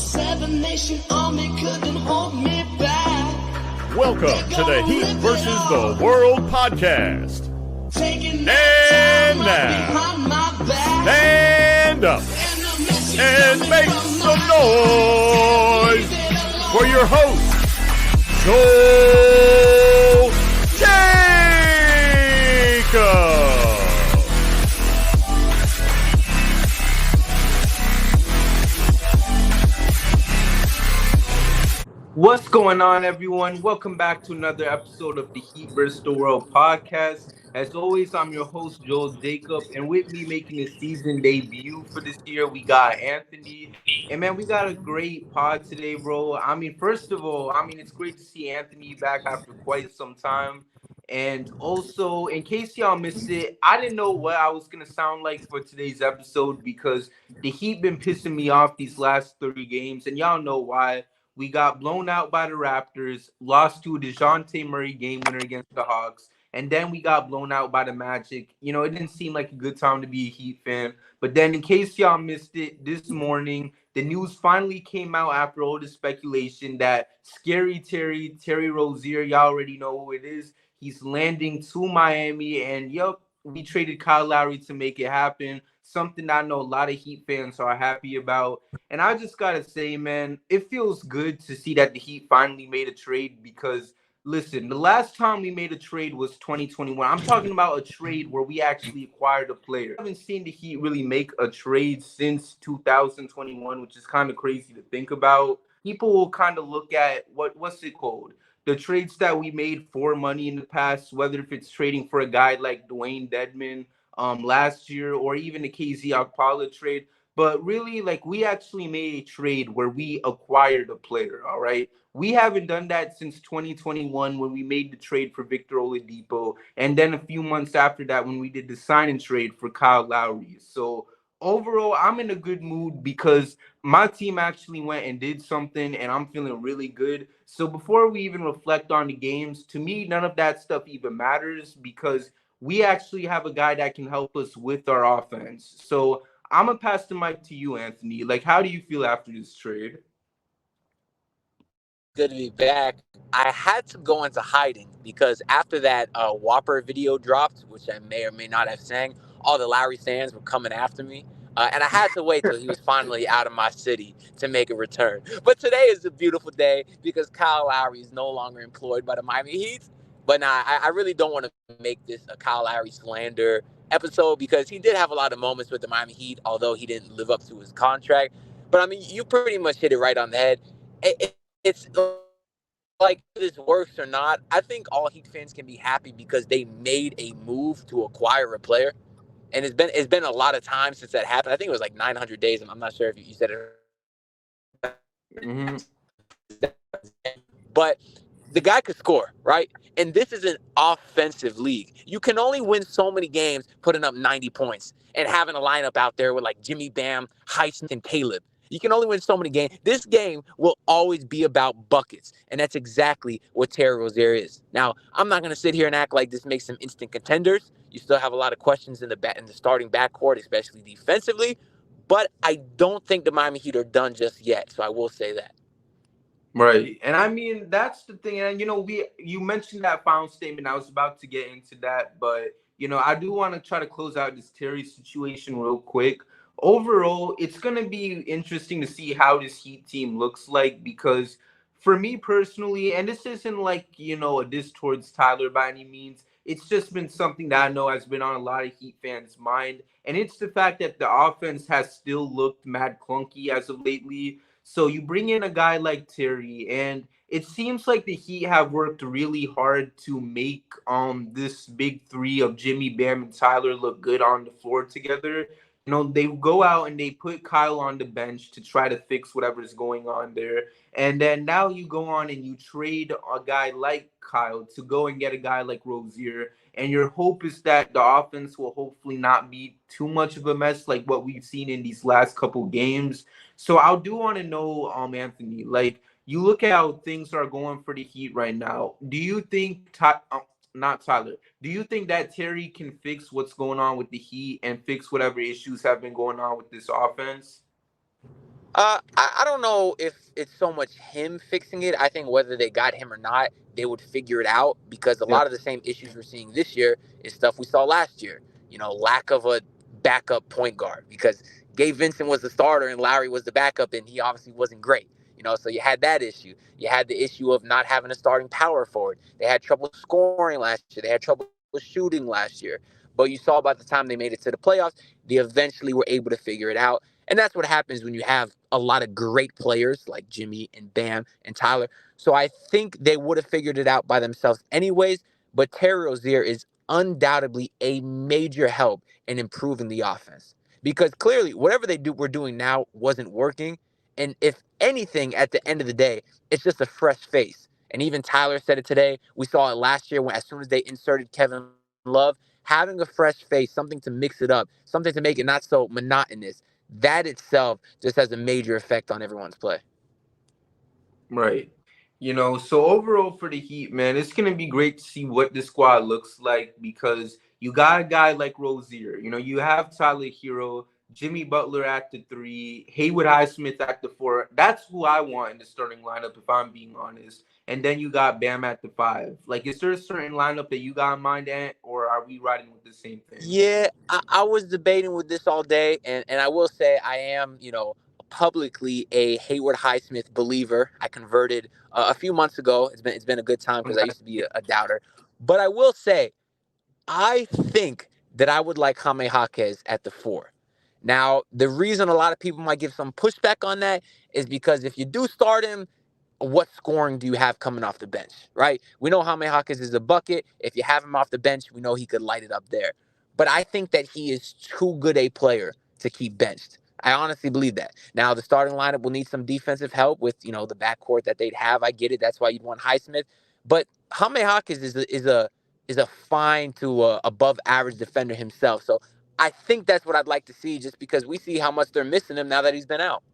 Seven Nation Army couldn't hold me back. Welcome to the Heat versus the World podcast. And now, stand up and make some noise for your host, Joel Jacob. What's going on, everyone? Welcome back to another episode of the Heat vs. the World podcast. As always, I'm your host, Joel Jacob, and with me making his season debut for this year, we got Anthony. And man, we got a great pod today, bro. First of all, it's great to see Anthony back after quite some time. And also, in case y'all missed it, I didn't know what I was going to sound like for today's episode because the Heat been pissing me off these last 30 games, and y'all know why. We got blown out by the Raptors, lost to a DeJounte Murray game winner against the Hawks, and then we got blown out by the Magic. You know, it didn't seem like a good time to be a Heat fan. But then in case y'all missed it, this morning, the news finally came out after all the speculation that Scary Terry Rozier, y'all already know who it is, he's landing to Miami. And, we traded Kyle Lowry to make it happen, something I know a lot of Heat fans are happy about. And I just got to say, man, it feels good to see that the Heat finally made a trade because, listen, the last time we made a trade was 2021. I'm talking about a trade where we actually acquired a player. I haven't seen the Heat really make a trade since 2021, which is kind of crazy to think about. People will kind of look at what's it called? The trades that we made for money in the past, whether if it's trading for a guy like Dwayne Dedmon last year or even the KZ Okpala trade. But really, we actually made a trade where we acquired a player, all right? We haven't done that since 2021 when we made the trade for Victor Oladipo, and then a few months after that when we did the sign and trade for Kyle Lowry. So overall, I'm in a good mood because my team actually went and did something, and I'm feeling really good. So before we even reflect on the games, to me, none of that stuff even matters because we actually have a guy that can help us with our offense. So I'm going to pass the mic to you, Anthony. How do you feel after this trade? Good to be back. I had to go into hiding because after that Whopper video dropped, which I may or may not have sang, all the Lowry fans were coming after me. And I had to wait till he was finally out of my city to make a return. But today is a beautiful day because Kyle Lowry is no longer employed by the Miami Heat. But nah, I really don't want to make this a Kyle Lowry slander episode because he did have a lot of moments with the Miami Heat, although he didn't live up to his contract. But, you pretty much hit it right on the head. It's like this works or not. I think all Heat fans can be happy because they made a move to acquire a player. And it's been a lot of time since that happened. I think it was 900 days. I'm not sure if you said it. Mm-hmm. But the guy could score, right? And this is an offensive league. You can only win so many games putting up 90 points and having a lineup out there with Jimmy Bam, Heisen, and Caleb. You can only win so many games. This game will always be about buckets, and that's exactly what Terry Rozier is. Now, I'm not going to sit here and act like this makes them instant contenders. You still have a lot of questions in the starting backcourt, especially defensively, but I don't think the Miami Heat are done just yet, so I will say that. Right. And that's the thing. And, you mentioned that final statement. I was about to get into that, but, I do want to try to close out this Terry situation real quick. Overall, it's going to be interesting to see how this Heat team looks like because for me personally, and this isn't a diss towards Tyler by any means, it's just been something that I know has been on a lot of Heat fans' mind. And it's the fact that the offense has still looked mad clunky as of lately. So you bring in a guy like Terry, and it seems like the Heat have worked really hard to make this big three of Jimmy, Bam, and Tyler look good on the floor together. They go out and they put Kyle on the bench to try to fix whatever's going on there. And then now you go on and you trade a guy like Kyle to go and get a guy like Rozier. And your hope is that the offense will hopefully not be too much of a mess like what we've seen in these last couple games. So I do want to know, Anthony, you look at how things are going for the Heat right now. Do you think not Tyler. Do you think that Terry can fix what's going on with the Heat and fix whatever issues have been going on with this offense? I don't know if it's so much him fixing it. I think whether they got him or not, they would figure it out because a Yep. lot of the same issues we're seeing this year is stuff we saw last year. You know, lack of a backup point guard because Gabe Vincent was the starter and Lowry was the backup, and he obviously wasn't great. You know, so you had that issue. You had the issue of not having a starting power forward. They had trouble scoring last year. They had trouble shooting last year. But you saw by the time they made it to the playoffs, they eventually were able to figure it out. And that's what happens when you have a lot of great players like Jimmy and Bam and Tyler. So I think they would have figured it out by themselves anyways. But Terry Rozier is undoubtedly a major help in improving the offense. Because clearly, whatever were doing now wasn't working. And if anything, at the end of the day, it's just a fresh face. And even Tyler said it today. We saw it last year when, as soon as they inserted Kevin Love, having a fresh face, something to mix it up, something to make it not so monotonous, that itself just has a major effect on everyone's play. Right. So overall for the Heat, man, it's gonna be great to see what the squad looks like because you got a guy like Rozier. You have Tyler Hero, Jimmy Butler at the three, Haywood Highsmith at the four. That's who I want in the starting lineup, if I'm being honest. And then you got Bam at the five. Like, is there a certain lineup that you got in mind, Ant, or are we riding with the same thing? Yeah, I was debating with this all day, and I will say I am, publicly a Hayward Highsmith believer. I converted a few months ago. It's been a good time because I used to be a doubter. But I will say I think that I would like Jaime Jaquez at the four. Now, the reason a lot of people might give some pushback on that is because if you do start him, what scoring do you have coming off the bench, right? We know Jaime Jaquez is a bucket. If you have him off the bench, we know he could light it up there. But I think that he is too good a player to keep benched. I honestly believe that. Now, the starting lineup will need some defensive help with, the backcourt that they'd have. I get it. That's why you'd want Highsmith. But Jaime Jaquez is a fine to above average defender himself. So I think that's what I'd like to see just because we see how much they're missing him now that he's been out.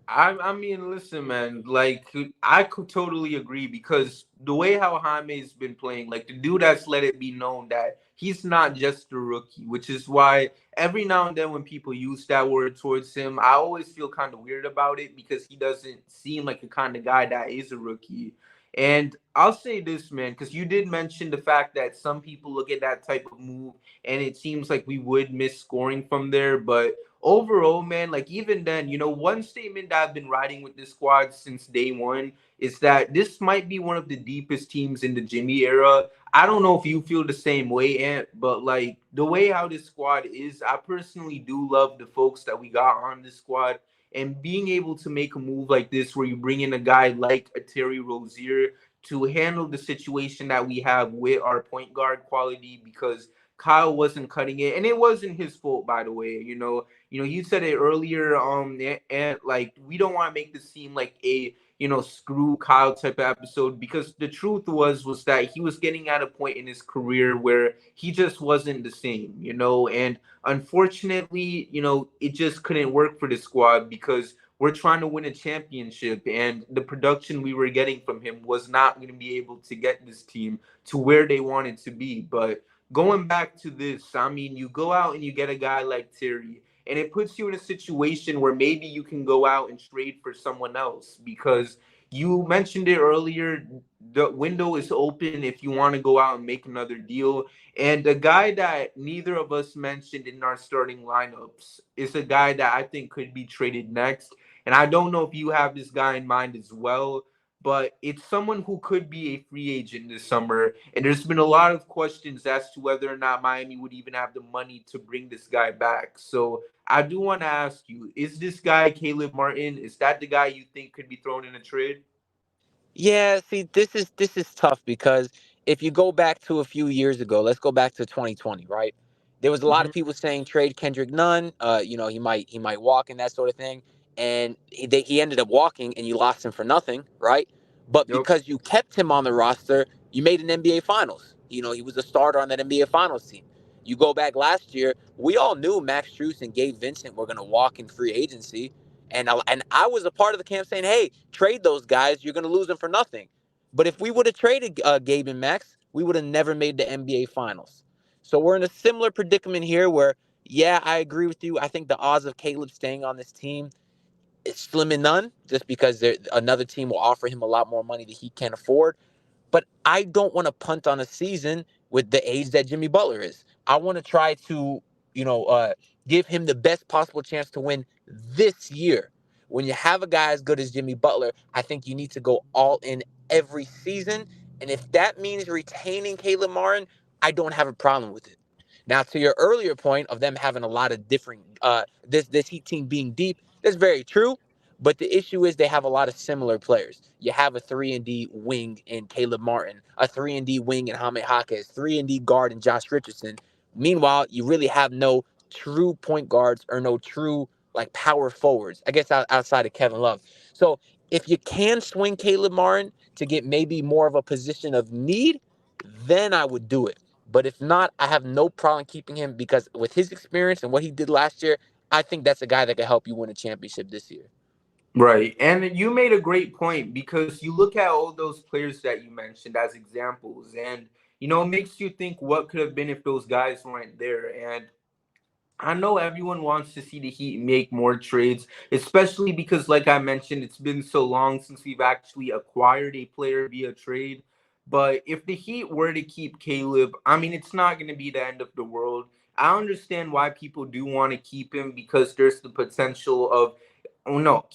I mean, listen, man. Like, I could totally agree because the way how Jaime's been playing, like the dude has let it be known that he's not just a rookie, which is why every now and then when people use that word towards him, I always feel kind of weird about it because he doesn't seem like the kind of guy that is a rookie. And I'll say this, man, because you did mention the fact that some people look at that type of move and it seems like we would miss scoring from there, but overall, man, like even then, one statement that I've been riding with this squad since day one is that this might be one of the deepest teams in the Jimmy era. I don't know if you feel the same way, Ant, but like the way how this squad is, I personally do love the folks that we got on this squad. And being able to make a move like this, where you bring in a guy like a Terry Rozier to handle the situation that we have with our point guard quality, because Kyle wasn't cutting it, and it wasn't his fault, by the way. You said it earlier, and like we don't want to make this seem like a screw Kyle type of episode, because the truth was that he was getting at a point in his career where he just wasn't the same, and unfortunately, it just couldn't work for the squad because we're trying to win a championship, and the production we were getting from him was not going to be able to get this team to where they wanted to be. But going back to this, I mean, you go out and you get a guy like Terry, and it puts you in a situation where maybe you can go out and trade for someone else, because you mentioned it earlier. The window is open if you want to go out and make another deal. And the guy that neither of us mentioned in our starting lineups is a guy that I think could be traded next. And I don't know if you have this guy in mind as well, but it's someone who could be a free agent this summer. And there's been a lot of questions as to whether or not Miami would even have the money to bring this guy back. So I do want to ask you, is this guy Caleb Martin? Is that the guy you think could be thrown in a trade? Yeah, see, this is tough because if you go back to a few years ago, let's go back to 2020, right? There was a lot Mm-hmm. of people saying trade Kendrick Nunn. He might walk and that sort of thing, and he ended up walking, and you lost him for nothing, right? But Yep. because you kept him on the roster, you made an NBA Finals. He was a starter on that NBA Finals team. You go back last year, we all knew Max Strus and Gabe Vincent were going to walk in free agency, and I was a part of the camp saying, hey, trade those guys. You're going to lose them for nothing. But if we would have traded Gabe and Max, we would have never made the NBA Finals. So we're in a similar predicament here where, yeah, I agree with you. I think the odds of Caleb staying on this team It's slim and none, just because another team will offer him a lot more money that he can't afford. But I don't want to punt on a season with the age that Jimmy Butler is. I want to try to, you know, give him the best possible chance to win this year. When you have a guy as good as Jimmy Butler, I think you need to go all in every season. And if that means retaining Caleb Martin, I don't have a problem with it. Now, to your earlier point of them having a lot of different, this Heat team being deep, that's very true. But the issue is they have a lot of similar players. You have a 3-and-D wing in Caleb Martin, a 3-and-D wing in Jaime Jaquez, 3-and-D guard in Josh Richardson. Meanwhile, you really have no true point guards or no true like power forwards, I guess outside of Kevin Love. So if you can swing Caleb Martin to get maybe more of a position of need, then I would do it. But if not, I have no problem keeping him because with his experience and what he did last year, I think that's a guy that could help you win a championship this year. Right. And you made a great point because you look at all those players that you mentioned as examples, and, it makes you think what could have been if those guys weren't there. And I know everyone wants to see the Heat make more trades, especially because, like I mentioned, it's been so long since we've actually acquired a player via trade. But if the Heat were to keep Caleb, I mean, it's not going to be the end of the world. I understand why people do want to keep him because there's the potential of, oh no,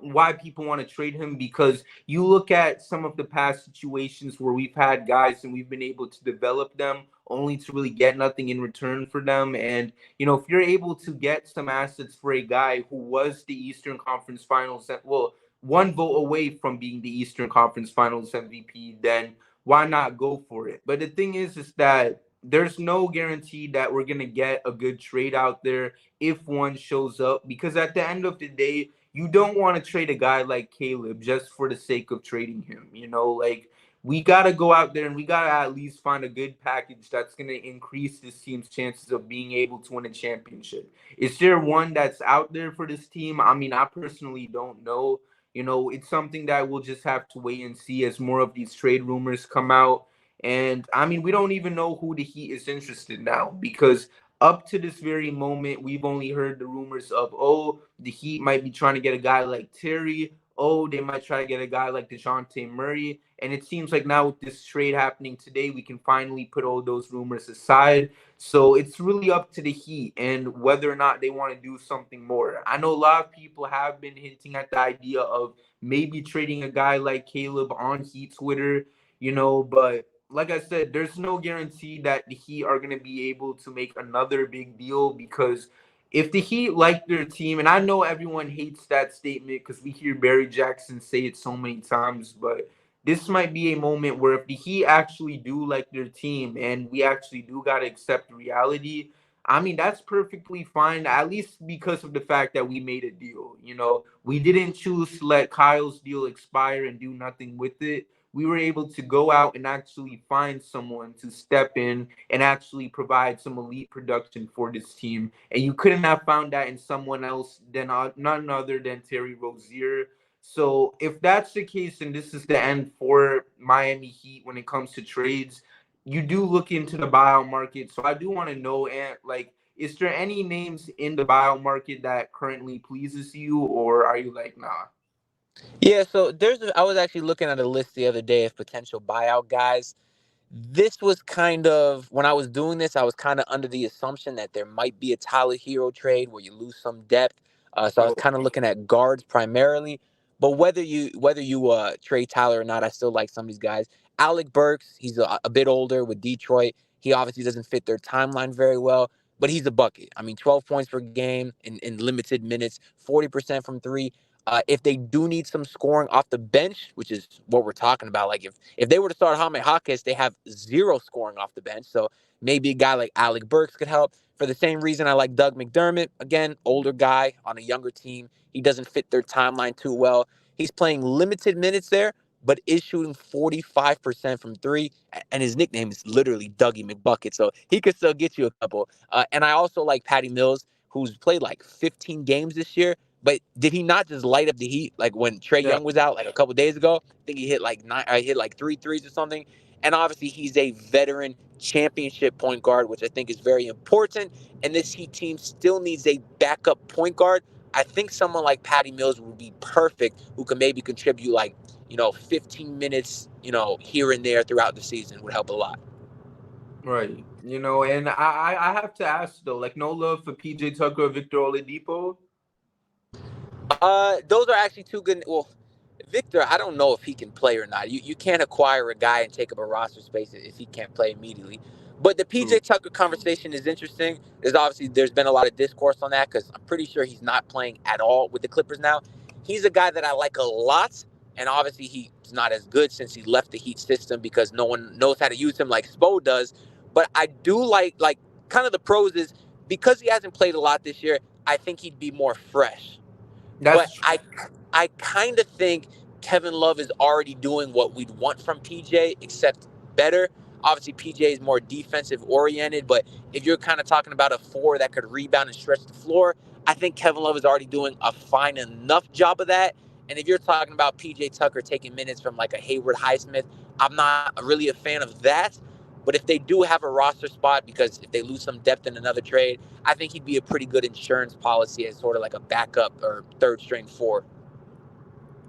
why people want to trade him because you look at some of the past situations where we've had guys and we've been able to develop them only to really get nothing in return for them. And if you're able to get some assets for a guy who was the Eastern Conference Finals, well, one vote away from being the Eastern Conference Finals MVP, then why not go for it? But the thing is that there's no guarantee that we're going to get a good trade out there if one shows up, because at the end of the day, you don't want to trade a guy like Caleb just for the sake of trading him. Like, we got to go out there and we got to at least find a good package that's going to increase this team's chances of being able to win a championship. Is there one that's out there for this team? I mean, I personally don't know. It's something that we'll just have to wait and see as more of these trade rumors come out. And I mean, we don't even know who the Heat is interested now because up to this very moment, we've only heard the rumors of, oh, the Heat might be trying to get a guy like Terry. Oh, they might try to get a guy like DeJounte Murray. And it seems like now with this trade happening today, we can finally put all those rumors aside. So it's really up to the Heat and whether or not they want to do something more. I know a lot of people have been hinting at the idea of maybe trading a guy like Caleb on Heat Twitter, but like I said, there's no guarantee that the Heat are going to be able to make another big deal because if the Heat like their team, and I know everyone hates that statement because we hear Barry Jackson say it so many times, but this might be a moment where if the Heat actually do like their team and we actually do got to accept reality, I mean, that's perfectly fine, at least because of the fact that we made a deal. We didn't choose to let Kyle's deal expire and do nothing with it. We were able to go out and actually find someone to step in and actually provide some elite production for this team. And you couldn't have found that in someone else than none other than Terry Rozier. So if that's the case, and this is the end for Miami Heat when it comes to trades, you do look into the buyout market. So I do want to know, and like, is there any names in the buyout market that currently pleases you, or are you like, nah? Yeah, so I was actually looking at a list the other day of potential buyout guys. This was kind of when I was doing this, I was kind of under the assumption that there might be a Tyler Hero trade where you lose some depth. So I was Oh, kind of looking at guards primarily. But whether you trade Tyler or not, I still like some of these guys. Alec Burks, he's a bit older with Detroit. He obviously doesn't fit their timeline very well, but he's a bucket. I mean, 12 points per game in limited minutes, 40% from three. If they do need some scoring off the bench, which is what we're talking about, like if they were to start Jaime Jaquez, they have zero scoring off the bench. So maybe a guy like Alec Burks could help. For the same reason I like Doug McDermott, again, older guy on a younger team. He doesn't fit their timeline too well. He's playing limited minutes there, but is shooting 45% from three. And his nickname is literally Dougie McBucket. So he could still get you a couple. And I also like Patty Mills, who's played like 15 games this year. But did he not just light up the Heat like when Trae yeah. Young was out like a couple days ago? I think he hit like hit like 3 threes or something. And obviously he's a veteran championship point guard, which I think is very important. And this Heat team still needs a backup point guard. I think someone like Patty Mills would be perfect, who can maybe contribute like, 15 minutes, here and there throughout the season would help a lot. Right. And I have to ask though, like no love for PJ Tucker or Victor Oladipo. Those are actually two good. Well, Victor, I don't know if he can play or not. You can't acquire a guy and take up a roster space if he can't play immediately. But the PJ True. Tucker conversation is interesting. There's been a lot of discourse on that because I'm pretty sure he's not playing at all with the Clippers now. He's a guy that I like a lot, and obviously he's not as good since he left the Heat system because no one knows how to use him like Spo does. But I do like kind of the pros is because he hasn't played a lot this year. I think he'd be more fresh. But That's true. I kind of think Kevin Love is already doing what we'd want from PJ, except better. Obviously, PJ is more defensive oriented, but if you're kind of talking about a four that could rebound and stretch the floor, I think Kevin Love is already doing a fine enough job of that. And if you're talking about PJ Tucker taking minutes from like a Hayward Highsmith, I'm not really a fan of that. But if they do have a roster spot, because if they lose some depth in another trade, I think he'd be a pretty good insurance policy as sort of like a backup or third string four.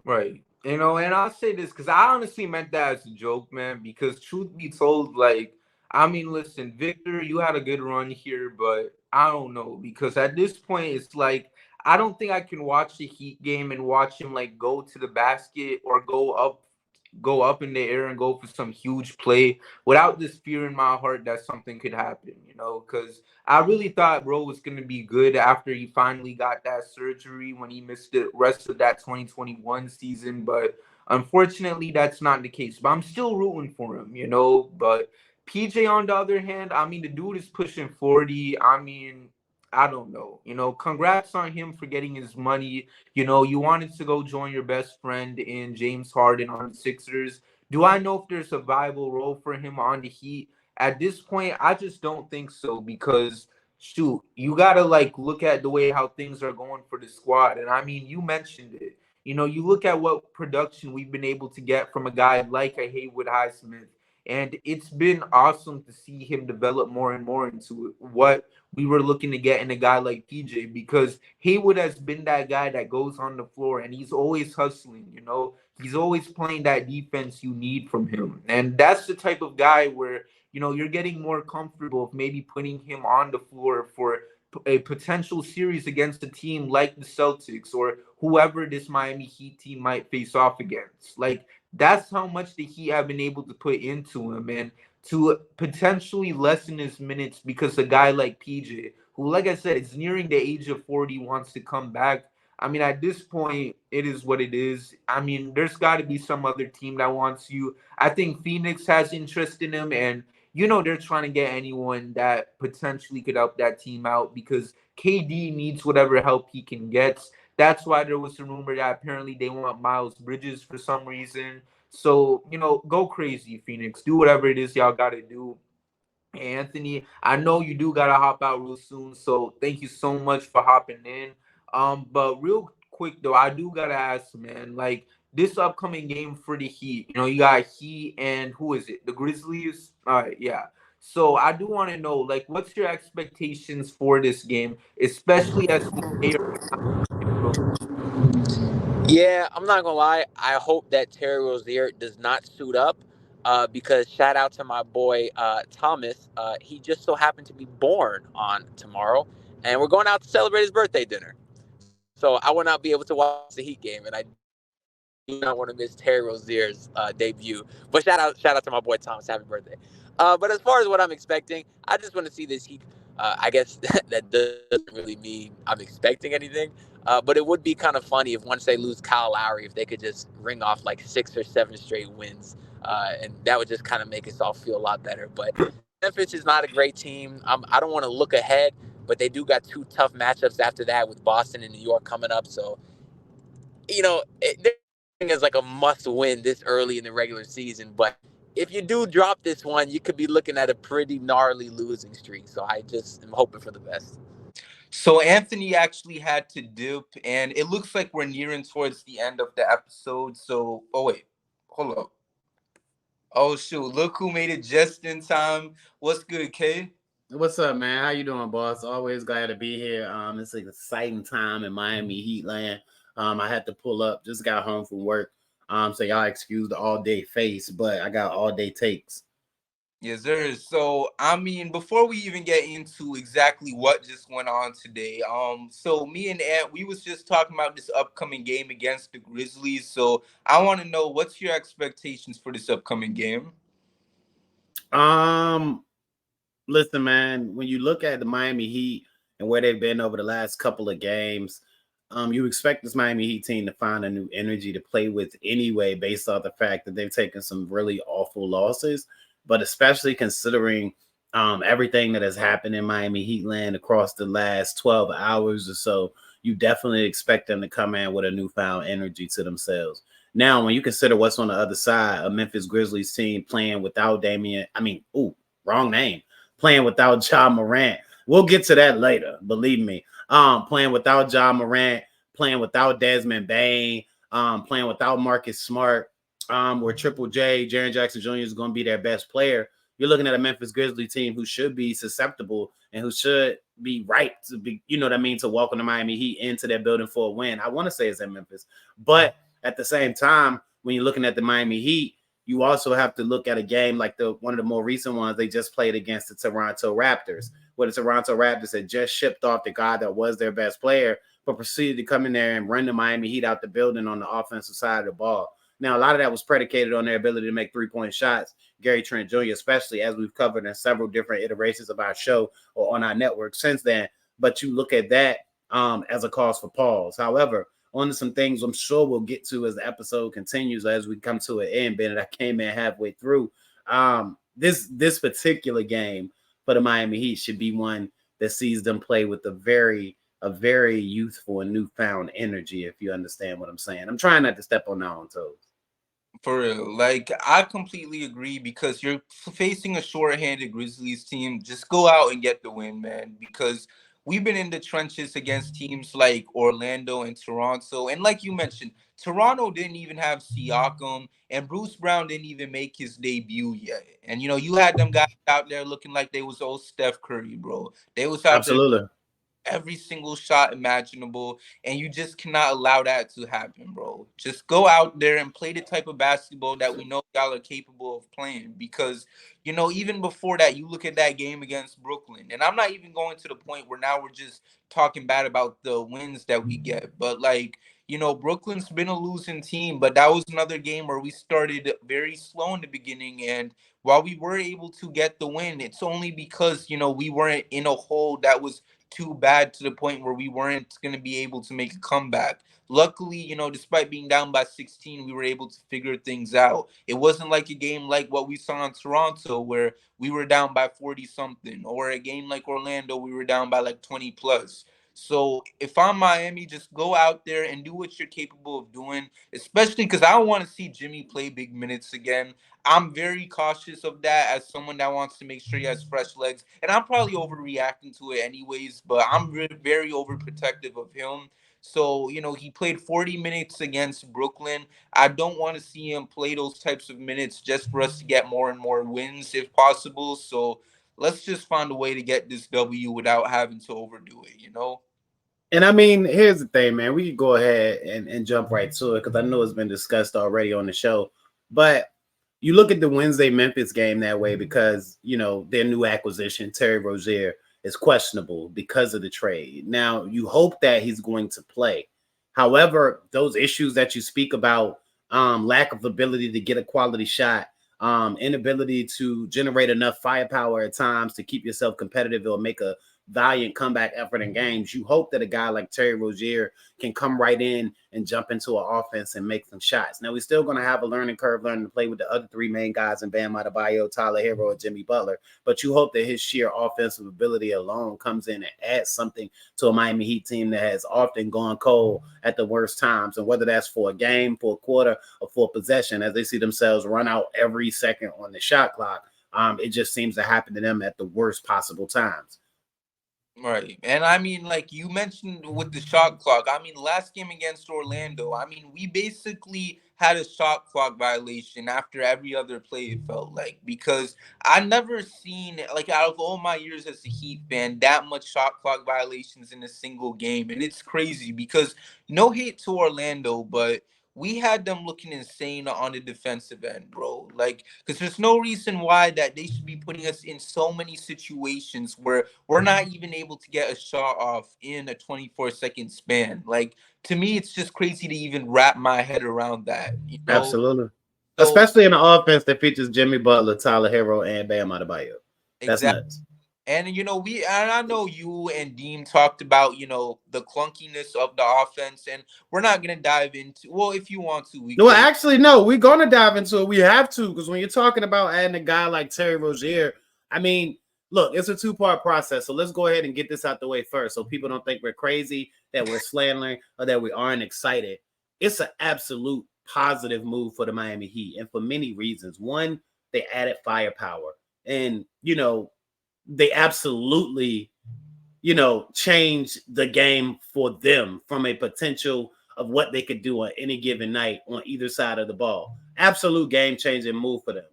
Right. And I'll say this because I honestly meant that as a joke, man. Because truth be told, like, I mean, listen, Victor, you had a good run here, but I don't know because at this point, it's like I don't think I can watch the Heat game and watch him like go to the basket or go up in the air and go for some huge play without this fear in my heart that something could happen, because I really thought bro was going to be good after he finally got that surgery when he missed the rest of that 2021 season. But unfortunately, that's not the case. But I'm still rooting for him. But PJ, on the other hand, I mean, the dude is pushing 40. I mean, I don't know. Congrats on him for getting his money. You wanted to go join your best friend in James Harden on the Sixers. Do I know if there's a viable role for him on the Heat? At this point, I just don't think so because shoot, you gotta like look at the way how things are going for the squad. And I mean, you mentioned it. You look at what production we've been able to get from a guy like a Haywood Highsmith, and it's been awesome to see him develop more and more into what we were looking to get in a guy like PJ because Haywood has been that guy that goes on the floor and he's always hustling. He's always playing that defense you need from him. And that's the type of guy where, you're getting more comfortable of maybe putting him on the floor for a potential series against a team like the Celtics or whoever this Miami Heat team might face off against. Like, that's how much the Heat have been able to put into him. And to potentially lessen his minutes because a guy like PJ, who, like I said, is nearing the age of 40, wants to come back. I mean, at this point, it is what it is. I mean, there's got to be some other team that wants you. I think Phoenix has interest in him, and they're trying to get anyone that potentially could help that team out because KD needs whatever help he can get. That's why there was a rumor that apparently they want Miles Bridges for some reason. So, go crazy, Phoenix. Do whatever it is y'all got to do. Anthony, I know you do gotta hop out real soon, so thank you so much for hopping in. But real quick though, I do gotta ask, man, like this upcoming game for the Heat, you got Heat and who is it? The Grizzlies? All right, yeah. So I do want to know, like, what's your expectations for this game, especially as we may or may not get. Yeah, I'm not gonna lie. I hope that Terry Rozier does not suit up, because shout out to my boy Thomas. He just so happened to be born on tomorrow, and we're going out to celebrate his birthday dinner. So I will not be able to watch the Heat game, and I do not want to miss Terry Rozier's debut. But shout out to my boy Thomas. Happy birthday! But as far as what I'm expecting, I just want to see this Heat. I guess that doesn't really mean I'm expecting anything. But it would be kind of funny if once they lose Kyle Lowry, if they could just ring off like 6 or 7 straight wins, and that would just kind of make us all feel a lot better. But Memphis is not a great team. I don't want to look ahead, but they do got 2 tough matchups after that with Boston and New York coming up. So thing is like a must win this early in the regular season. But if you do drop this one, you could be looking at a pretty gnarly losing streak. So I just am hoping for the best. So Anthony actually had to dip, and it looks like we're nearing towards the end of the episode. So, oh wait, hold up. Oh shoot, look who made it just in time. What's good, Kay? What's up, man? How you doing, boss? Always glad to be here. It's an exciting time in Miami Heat land. I had to pull up, just got home from work. So y'all excuse the all day face, but I got all day takes. Yes, sir. So, I mean, before we even get into exactly what just went on today, so me and Ant, we was just talking about this upcoming game against the Grizzlies. So, I want to know what's your expectations for this upcoming game? Um, Listen, man, when you look at the Miami Heat and where they've been over the last couple of games, you expect this Miami Heat team to find a new energy to play with anyway, based off the fact that they've taken some really awful losses. But especially considering everything that has happened in Miami Heat land across the last 12 hours or so, you definitely expect them to come in with a newfound energy to themselves. Now, when you consider what's on the other side, a Memphis Grizzlies team playing without wrong name, playing without Ja Morant. We'll get to that later, believe me. Playing without Ja Morant, playing without Desmond Bain, playing without Marcus Smart, where Triple J, Jaren Jackson Jr. is going to be their best player. You're looking at a Memphis Grizzlies team who should be susceptible and who should be right to be, you know what I mean, to welcome the Miami Heat into their building for a win. I want to say it's in Memphis, but at the same time, when you're looking at the Miami Heat, you also have to look at a game like the one of the more recent ones they just played against the Toronto Raptors, where the Toronto Raptors had just shipped off the guy that was their best player, but proceeded to come in there and run the Miami Heat out the building on the offensive side of the ball. Now, a lot of that was predicated on their ability to make three-point shots, Gary Trent Jr., especially as we've covered in several different iterations of our show or on our network since then. But you look at that as a cause for pause. However, on to some things I'm sure we'll get to as the episode continues, as we come to an end. Bennett, I came in halfway through. This particular game for the Miami Heat should be one that sees them play with a very youthful and newfound energy, if you understand what I'm saying. I'm trying not to step on our own toes. For real, like I completely agree because you're facing a short-handed Grizzlies team. Just go out and get the win, man. Because we've been in the trenches against teams like Orlando and Toronto, and like you mentioned, Toronto didn't even have Siakam, and Bruce Brown didn't even make his debut yet. And you had them guys out there looking like they was old Steph Curry, bro. They was out there Absolutely. every single shot imaginable, and you just cannot allow that to happen, bro. Just go out there and play the type of basketball that we know y'all are capable of playing. Because even before that, you look at that game against Brooklyn, and I'm not even going to the point where now we're just talking bad about the wins that we get, but like. Brooklyn's been a losing team, but that was another game where we started very slow in the beginning. And while we were able to get the win, it's only because, we weren't in a hole that was too bad to the point where we weren't going to be able to make a comeback. Luckily, despite being down by 16, we were able to figure things out. It wasn't like a game like what we saw in Toronto where we were down by 40 something, or a game like Orlando, we were down by like 20 plus. So if I'm Miami, just go out there and do what you're capable of doing, especially because I want to see Jimmy play big minutes again. I'm very cautious of that as someone that wants to make sure he has fresh legs. And I'm probably overreacting to it anyways, but I'm very overprotective of him. So, he played 40 minutes against Brooklyn. I don't want to see him play those types of minutes just for us to get more and more wins if possible. So let's just find a way to get this W without having to overdo it. And I mean, here's the thing, man. We could go ahead and jump right to it because I know it's been discussed already on the show. But you look at the Wednesday Memphis game that way because, their new acquisition, Terry Rozier, is questionable because of the trade. Now, you hope that he's going to play. However, those issues that you speak about, lack of ability to get a quality shot, inability to generate enough firepower at times to keep yourself competitive or make a valiant comeback effort in games, you hope that a guy like Terry Rozier can come right in and jump into an offense and make some shots. Now, we're still going to have a learning curve learning to play with the other three main guys in Bam Adebayo, Tyler Hero, and Jimmy Butler, but you hope that his sheer offensive ability alone comes in and adds something to a Miami Heat team that has often gone cold at the worst times, and whether that's for a game, for a quarter, or for a possession, as they see themselves run out every second on the shot clock, it just seems to happen to them at the worst possible times. Right. And I mean, like you mentioned with the shot clock, I mean, last game against Orlando, I mean, we basically had a shot clock violation after every other play, it felt like, because I never seen, like, out of all my years as a Heat fan, that much shot clock violations in a single game. And it's crazy because no hate to Orlando, but we had them looking insane on the defensive end, bro. Like, because there's no reason why that they should be putting us in so many situations where we're not even able to get a shot off in a 24-second span. Like, to me, it's just crazy to even wrap my head around that, you know? Absolutely. So, Especially in an offense that features Jimmy Butler, Tyler Hero, and Bam Adebayo. That's exactly. nuts. And and I know you and Deem talked about, the clunkiness of the offense, and we're not gonna dive into. Well, if you want to, we No, could. actually, no. We're gonna dive into it. We have to, because when you're talking about adding a guy like Terry Rozier, I mean, look, it's a two-part process. So let's go ahead and get this out the way first, so people don't think we're crazy, that we're slandering, or that we aren't excited. It's an absolute positive move for the Miami Heat, and for many reasons. One, they added firepower, and they absolutely change the game for them from a potential of what they could do on any given night on either side of the ball. Absolute game changing move for them.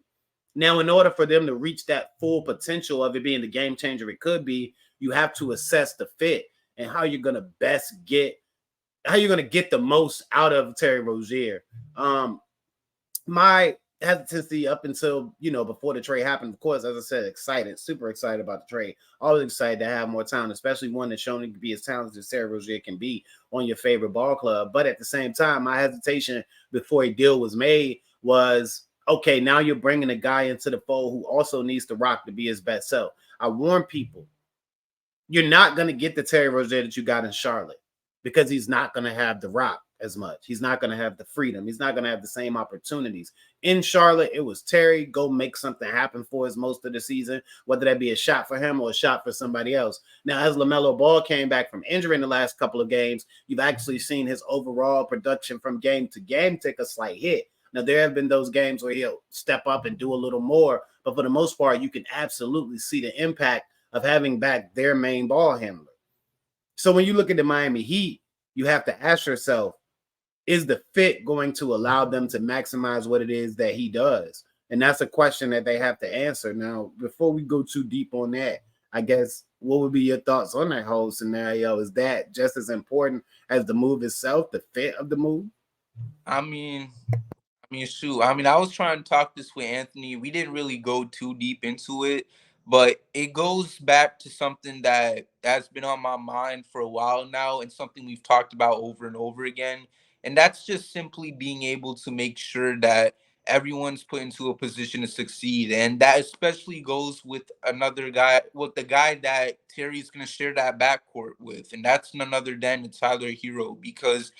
Now, in order for them to reach that full potential of it being the game changer it could be, you have to assess the fit and how you're going to get the most out of Terry Rozier. My hesitancy up until before the trade happened, of course, as I said, excited, super excited about the trade. Always excited to have more talent, especially one that's shown to be as talented as Terry Rozier can be on your favorite ball club. But at the same time, my hesitation before a deal was made was, okay, now you're bringing a guy into the fold who also needs to rock to be his best self. I warn people, you're not going to get the Terry Rozier that you got in Charlotte, because he's not going to have the rock as much. He's not going to have the freedom. He's not going to have the same opportunities. In Charlotte, it was Terry, go make something happen for us most of the season, whether that be a shot for him or a shot for somebody else. Now, as LaMelo Ball came back from injury in the last couple of games, you've actually seen his overall production from game to game take a slight hit. Now, there have been those games where he'll step up and do a little more, but for the most part, you can absolutely see the impact of having back their main ball handler. So when you look at the Miami Heat, you have to ask yourself, is the fit going to allow them to maximize what it is that he does? And that's a question that they have to answer. Now, before we go too deep on that, I guess, what would be your thoughts on that whole scenario? Is that just as important as the move itself, the fit of the move? Shoot. I was trying to talk this with Anthony. We didn't really go too deep into it, but it goes back to something that's been on my mind for a while now, and something we've talked about over and over again. And that's just simply being able to make sure that everyone's put into a position to succeed. And that especially goes with another guy, with the guy that Terry's going to share that backcourt with. And that's none other than Tyler Hero, because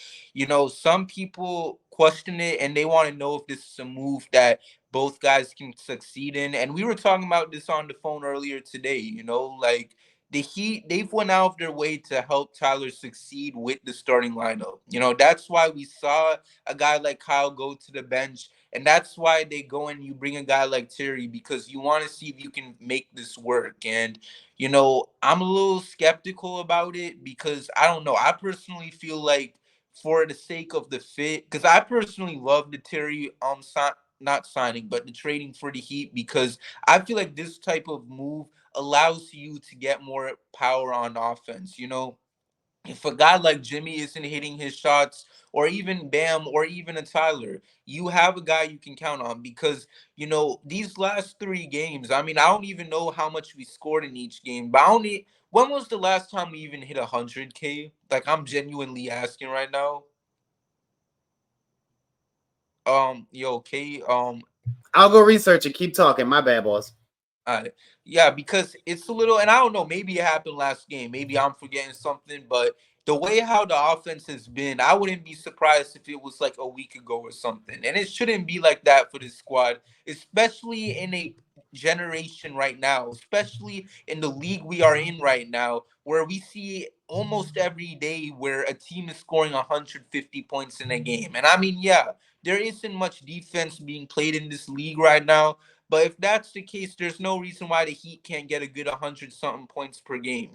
some people question it and they want to know if this is a move that both guys can succeed in. And we were talking about this on the phone earlier today, like the Heat, they've went out of their way to help Tyler succeed with the starting lineup. That's why we saw a guy like Kyle go to the bench. And that's why they go and you bring a guy like Terry, because you want to see if you can make this work. And I'm a little skeptical about it because I don't know. I personally feel like, for the sake of the fit, because I personally love the Terry not signing, but the trading for the Heat, because I feel like this type of move allows you to get more power on offense. If a guy like Jimmy isn't hitting his shots, or even Bam, or even a Tyler, you have a guy you can count on, because these last three games. I don't even know how much we scored in each game, but I only. When was the last time we even hit 100K? Like, I'm genuinely asking right now. Yo, K. I'll go research and keep talking. My bad, boss. Uh, yeah, because it's a little, and I don't know, maybe it happened last game. Maybe I'm forgetting something, but the way how the offense has been, I wouldn't be surprised if it was like a week ago or something. And it shouldn't be like that for this squad, especially in a generation right now, especially in the league we are in right now, where we see almost every day where a team is scoring 150 points in a game. And yeah, there isn't much defense being played in this league right now. But if that's the case, there's no reason why the Heat can't get a good 100-something points per game.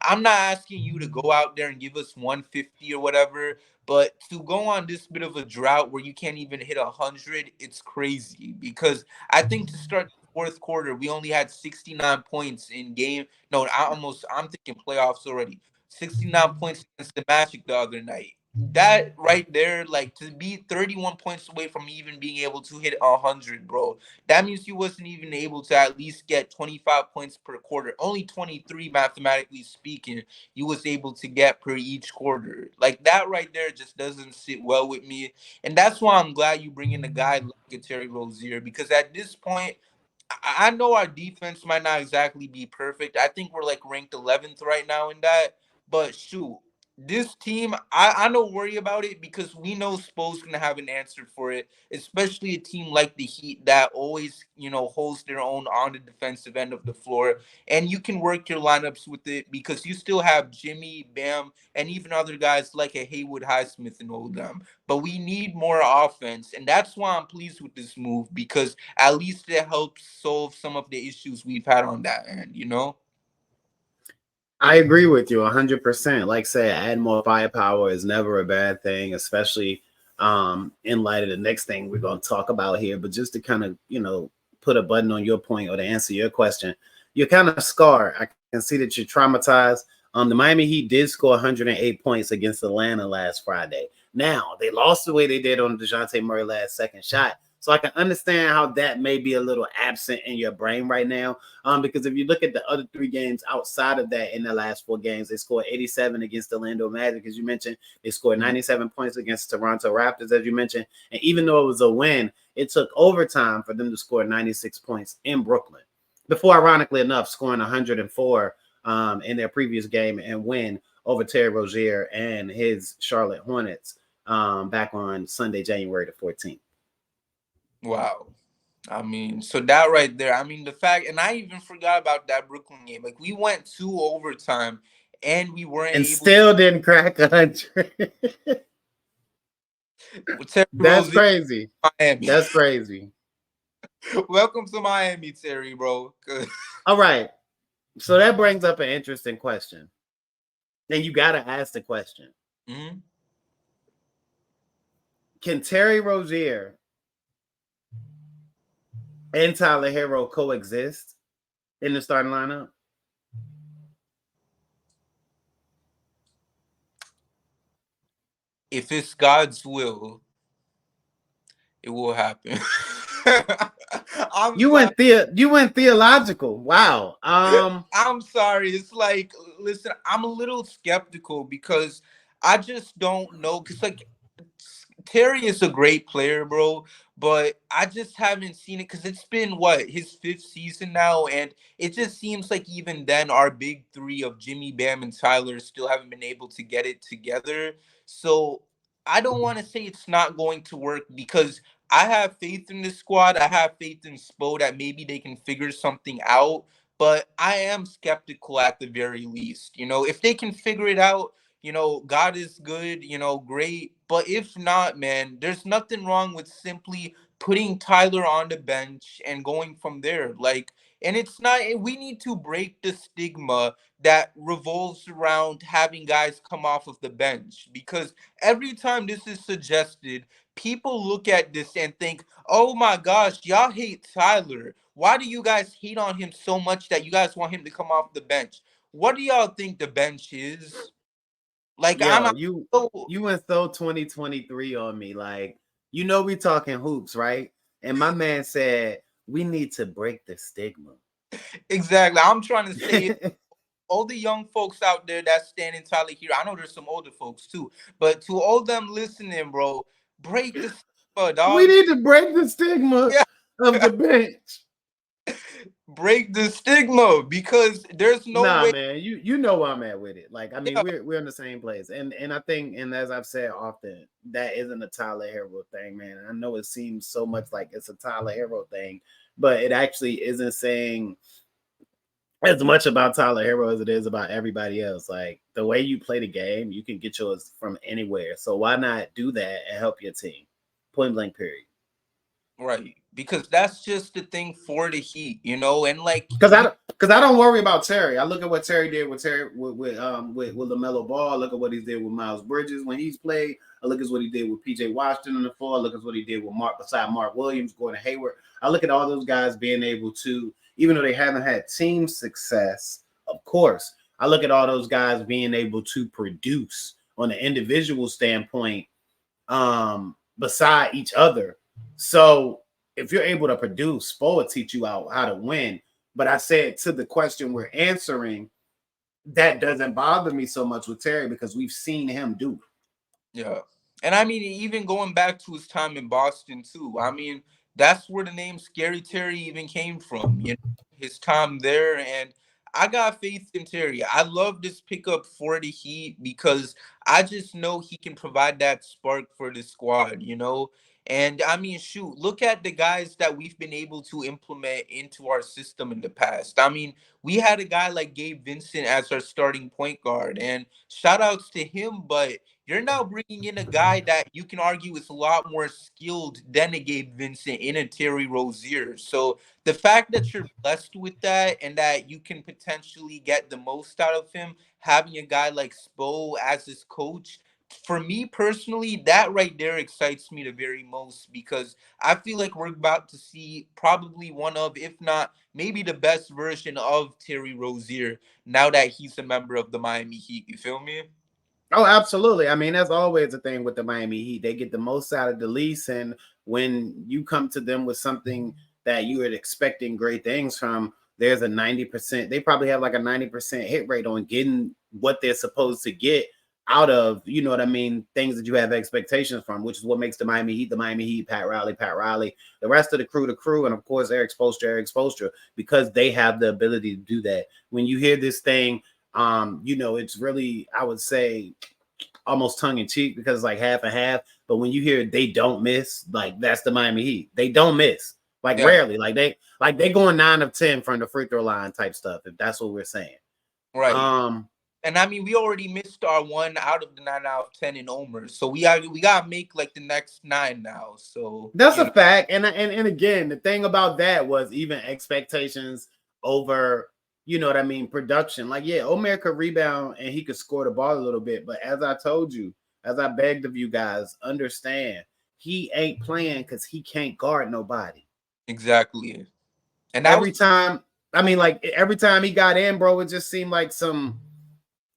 I'm not asking you to go out there and give us 150 or whatever, but to go on this bit of a drought where you can't even hit 100, it's crazy. Because I think to start the fourth quarter, we only had 69 points in game. No, I'm thinking playoffs already. 69 points against the Magic the other night. That right there, like to be 31 points away from even being able to hit 100, bro. That means you wasn't even able to at least get 25 points per quarter. Only 23, mathematically speaking, you was able to get per each quarter. Like that right there just doesn't sit well with me. And that's why I'm glad you bring in a guy like a Terry Rozier, because at this point, I know our defense might not exactly be perfect. I think we're like ranked 11th right now in that. But shoot, this team, I don't worry about it because we know Spo's going to have an answer for it, especially a team like the Heat that always, holds their own on the defensive end of the floor. And you can work your lineups with it because you still have Jimmy, Bam, and even other guys like a Haywood Highsmith and all them. But we need more offense. And that's why I'm pleased with this move, because at least it helps solve some of the issues we've had on that end. I agree with you 100%. Like I said, add more firepower is never a bad thing, especially in light of the next thing we're going to talk about here. But just to kind of, put a button on your point or to answer your question, you're kind of scarred. I can see that you're traumatized. The Miami Heat did score 108 points against Atlanta last Friday. Now, they lost the way they did on DeJounte Murray last second shot. So I can understand how that may be a little absent in your brain right now. Because if you look at the other three games outside of that in the last four games, they scored 87 against the Orlando Magic, as you mentioned. They scored 97 points against Toronto Raptors, as you mentioned. And even though it was a win, it took overtime for them to score 96 points in Brooklyn. Before, ironically enough, scoring 104 in their previous game and win over Terry Rozier and his Charlotte Hornets back on Sunday, January the 14th. Wow. I mean, so that right there, the fact, and I even forgot about that Brooklyn game. Like, we went to overtime and we weren't and able still didn't crack 100. Terry That's Rozier, crazy. Miami. That's crazy. Welcome to Miami, Terry, bro. All right. So that brings up an interesting question. And you got to ask the question. Mm-hmm. Can Terry Rozier and Tyler Hero coexist in the starting lineup? If it's God's will, it will happen. You went theological. Wow. I'm sorry. It's like, listen, I'm a little skeptical because I just don't know. Because, like, Terry is a great player, bro, but I just haven't seen it because it's been his fifth season now, and it just seems like even then our big three of Jimmy, Bam, and Tyler still haven't been able to get it together. So I don't want to say it's not going to work because I have faith in this squad. I have faith in Spo that maybe they can figure something out, but I am skeptical at the very least. If they can figure it out, God is good, great. But if not, man, there's nothing wrong with simply putting Tyler on the bench and going from there. Like, and it's not, we need to break the stigma that revolves around having guys come off of the bench, because every time this is suggested, people look at this and think, oh my gosh, y'all hate Tyler. Why do you guys hate on him so much that you guys want him to come off the bench? What do y'all think the bench is? Like, Yo, I'm you so went so 2023 on me. Like, we talking hoops, right? And my man said we need to break the stigma. exactly. I'm trying to say it. All the young folks out there that stand in Tyler here, I know there's some older folks too, but to all them listening, bro, break the stigma, We dog. need to break the stigma Yeah. of the bench. Break the stigma, because there's no Nah, way. man, you know where I'm at with it. Like, I mean, Yeah, we're in the same place, and I think, and as I've said often, that isn't a Tyler Hero thing, man. I know it seems so much like it's a Tyler Hero thing, but it actually isn't saying as much about Tyler Hero as it is about everybody else. Like, the way you play the game, you can get yours from anywhere. So why not do that and help your team? Point blank, period. right. because that's just the thing for the Heat, you know, and like Because I don't worry about Terry. I look at what Terry did with with LaMelo Ball. Look at what he did with Miles Bridges when he's played. I look at what he did with PJ Washington on the floor. I look at what he did with Mark Williams, Gordon Hayward. I look at all those guys being able to, even though they haven't had team success, of course, I look at all those guys being able to produce on an individual standpoint, beside each other. So if you're able to produce, Spo will teach you out how to win. But I said, to the question we're answering, that doesn't bother me so much with Terry because we've seen him do it. Yeah. And I mean, even going back to his time in Boston too. I mean, that's where the name Scary Terry even came from, you know, his time there. And I got faith in Terry. I love this pickup for the Heat because I just know he can provide that spark for the squad, you know. And I mean, shoot, look at the guys that we've been able to implement into our system in the past. I mean, we had a guy like Gabe Vincent as our starting point guard, and shout outs to him, but you're now bringing in a guy that you can argue is a lot more skilled than a Gabe Vincent in a Terry Rozier. So the fact that you're blessed with that and that you can potentially get the most out of him, having a guy like Spo as his coach, for me personally, that right there excites me the very most because I feel like we're about to see probably one of, if not maybe the best version of Terry Rozier now that he's a member of the Miami Heat. You feel me? Oh, absolutely. I mean, that's always a thing with the Miami Heat. They get the most out of the lease, and when you come to them with something that you are expecting great things from, there's a 90%. They probably have like a 90% hit rate on getting what they're supposed to get out of, you know what I mean, things that you have expectations from, which is what makes the Miami Heat, Pat Riley, the rest of the crew, and of course Eric Spoelstra, because they have the ability to do that. When you hear this thing, you know, it's really, I would say, almost tongue in cheek because it's like half and half. But when you hear they don't miss, like that's the Miami Heat. They don't miss, like Yeah. rarely. Like they going 9 of 10 from the free throw line type stuff. If that's what we're saying, Right. And I mean, we already missed our one out of the 9 out of 10 in Omer, so we gotta make like the next 9 now. So that's you a know, fact. And again, the thing about that was even expectations over, you know what I mean, production. Like, yeah, Omer could rebound and he could score the ball a little bit. But as I told you, as I begged of you guys, understand he ain't playing because he can't guard nobody. exactly. And that was Every time, I mean, like every time he got in, bro, it just seemed like some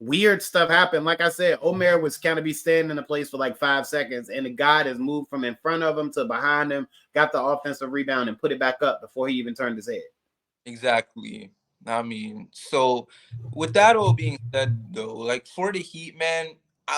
weird stuff happened. Like I said, Omer was kind of be standing in a place for like 5 seconds, and the guy has moved from in front of him to behind him, got the offensive rebound, and put it back up before he even turned his head. exactly. I mean, so with that all being said, though, like for the Heat, man,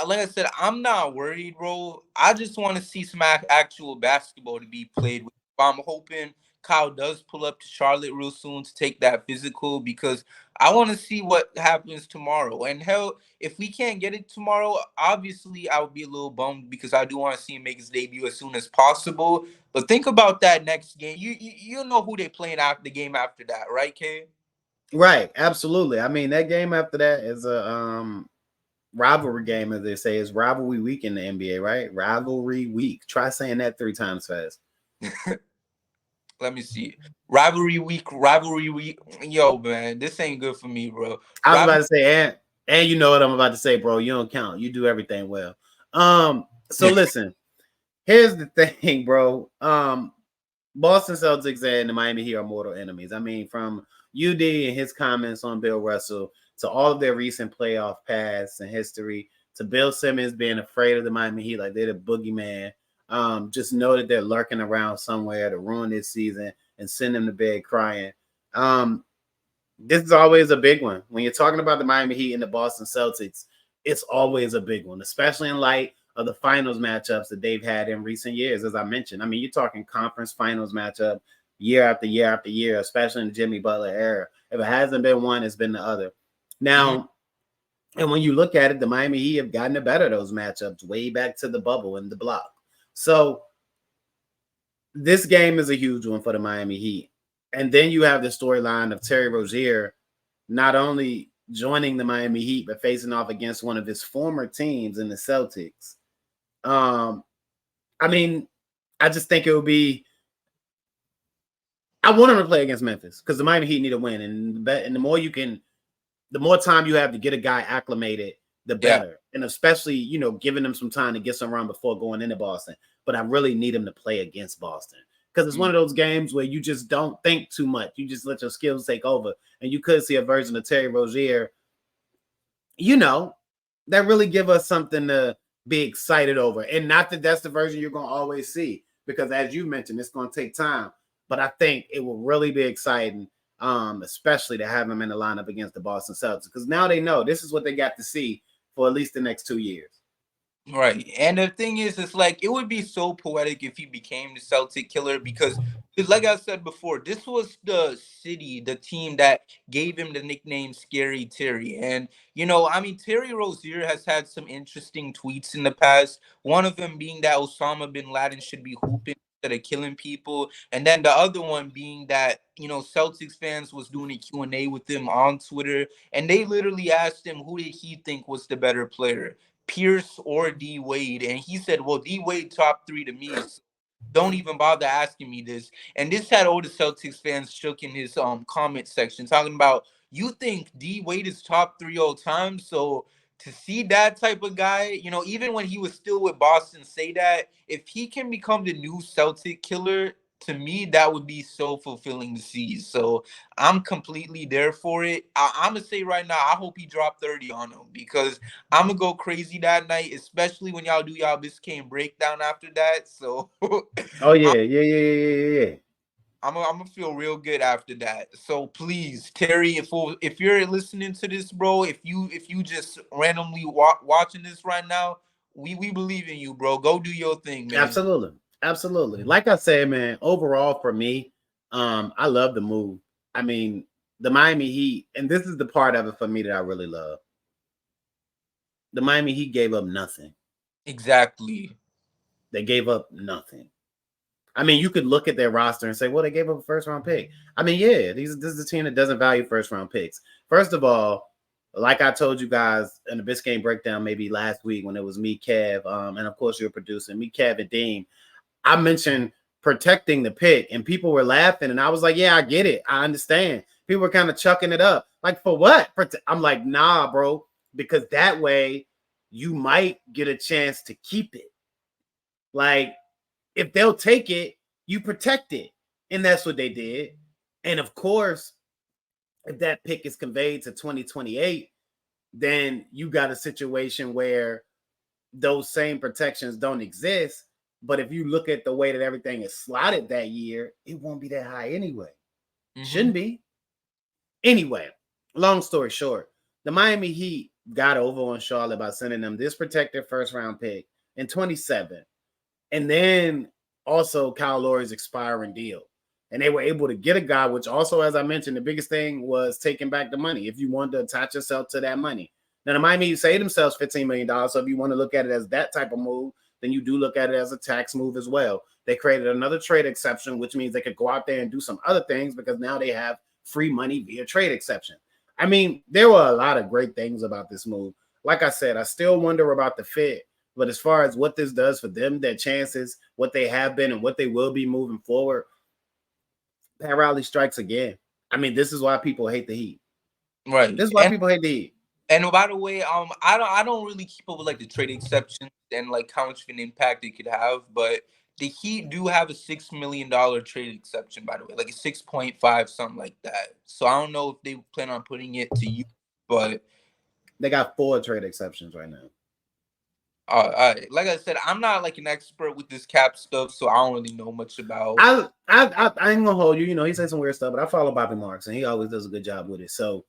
like I said, I'm not worried, bro. I just want to see some actual basketball to be played with. I'm hoping Kyle does pull up to Charlotte real soon to take that physical because I want to see what happens tomorrow. And hell, if we can't get it tomorrow, obviously I would be a little bummed because I do want to see him make his debut as soon as possible. But think about that next game. You know who they playing after the game after that, right, Kay? Right, absolutely. I mean, that game after that is a rivalry game, as they say. It's rivalry week in the NBA, right? Rivalry week. Try saying that 3 times fast. Let me see. Rivalry week. Yo, man, this ain't good for me, bro. I was about Rivalry. to say, and you know what I'm about to say, bro. You don't count. You do everything well. So listen, here's the thing, bro. Boston Celtics and the Miami Heat are mortal enemies. I mean, from UD and his comments on Bill Russell to all of their recent playoff paths and history to Bill Simmons being afraid of the Miami Heat like they're the boogeyman. Just know that they're lurking around somewhere to ruin this season and send them to bed crying. This is always a big one. When you're talking about the Miami Heat and the Boston Celtics, it's always a big one, especially in light of the finals matchups that they've had in recent years. As I mentioned, I mean, you're talking conference finals matchup year after year after year, especially in the Jimmy Butler era. If it hasn't been one, it's been the other. Now, and when you look at it, the Miami Heat have gotten the better of those matchups way back to the bubble and the block. So this game is a huge one for the Miami Heat. And then you have the storyline of Terry Rozier not only joining the Miami Heat, but facing off against one of his former teams in the Celtics. I mean, I just think it would be I want him to play against Memphis because the Miami Heat need a win, and the more time you have to get a guy acclimated, the better. And especially, giving them some time to get some run before going into Boston. But I really need him to play against Boston because it's one of those games where you just don't think too much. You just let your skills take over, and you could see a version of Terry Rozier, that really give us something to be excited over. And not that that's the version you're going to always see, because as you mentioned, it's going to take time. But I think it will really be exciting, especially to have him in the lineup against the Boston Celtics, because now they know this is what they got to see for at least the next 2 years. Right. And the thing is, it's like, it would be so poetic if he became the Celtic killer because like I said before, this was the team that gave him the nickname Scary Terry. And, Terry Rozier has had some interesting tweets in the past. One of them being that Osama bin Laden should be hooping instead of killing people. And then the other one being that, Celtics fans was doing a Q&A with him on Twitter. And they literally asked him who did he think was the better player, Pierce or D Wade, and he said, "Well, D Wade top 3 to me. So don't even bother asking me this." And this had all the Celtics fans shook in his comment section, talking about, "You think D Wade is top 3 all time?" So to see that type of guy, even when he was still with Boston, say that, if he can become the new Celtic killer, to me, that would be so fulfilling to see. So I'm completely there for it. I'm going to say right now, I hope he dropped 30 on him because I'm going to go crazy that night, especially when y'all do y'all Biscayne breakdown after that. So Oh, yeah. I'm gonna feel real good after that. So please, Terry, if you're listening to this, bro, if you just randomly watching this right now, we believe in you, bro. Go do your thing, man. Absolutely. Like I said, man, overall for me, I love the move. I mean, the Miami Heat, and this is the part of it for me that I really love. The Miami Heat gave up nothing. Exactly. They gave up nothing. I mean, you could look at their roster and say, well, they gave up a first-round pick. I mean, yeah, this is a team that doesn't value first-round picks. First of all, like I told you guys in the Biscayne breakdown maybe last week when it was me, Kev, and of course you're producing, me, Kev, and Dean, I mentioned protecting the pick, and people were laughing, and I was like, yeah, I get it. I understand. People were kind of chucking it up. Like, for what? I'm like, nah, bro, because that way you might get a chance to keep it. Like, if they'll take it, you protect it. And that's what they did. And of course, if that pick is conveyed to 2028, then you got a situation where those same protections don't exist. But if you look at the way that everything is slotted that year, it won't be that high anyway. Shouldn't be. Anyway, long story short, the Miami Heat got over on Charlotte by sending them this protected first-round pick in 27. And then also Kyle Lowry's expiring deal. And they were able to get a guy, which also, as I mentioned, the biggest thing was taking back the money. If you wanted to attach yourself to that money. Now, the Miami Heat saved themselves $15 million. So if you want to look at it as that type of move, then you do look at it as a tax move as well. They created another trade exception, which means they could go out there and do some other things because now they have free money via trade exception. I mean, there were a lot of great things about this move. Like I said, I still wonder about the fit. But as far as what this does for them, their chances, what they have been and what they will be moving forward, Pat Riley strikes again. I mean, this is why people hate the Heat. Right. This is why people hate the Heat. And by the way, I don't really keep up with like the trade exceptions and like how much of an impact it could have, but the Heat do have a $6 million trade exception, by the way, like a 6.5, something like that. So I don't know if they plan on putting it to you, but they got 4 trade exceptions right now. Like I said, I'm not like an expert with this cap stuff, so I don't really know much about. I ain't gonna hold you. He says some weird stuff, but I follow Bobby Marks, and he always does a good job with it. So,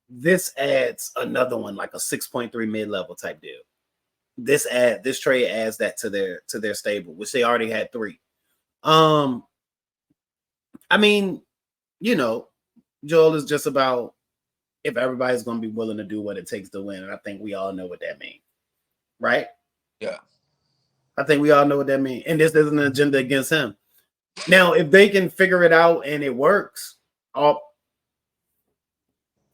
this adds another one, like a 6.3 mid-level type deal. This trade adds that to their stable, which they already had 3. I mean, Joel is just about if everybody's gonna be willing to do what it takes to win, and I think we all know what that means. Right? Yeah. I think we all know what that means. And this isn't an agenda against him. Now, if they can figure it out and it works, if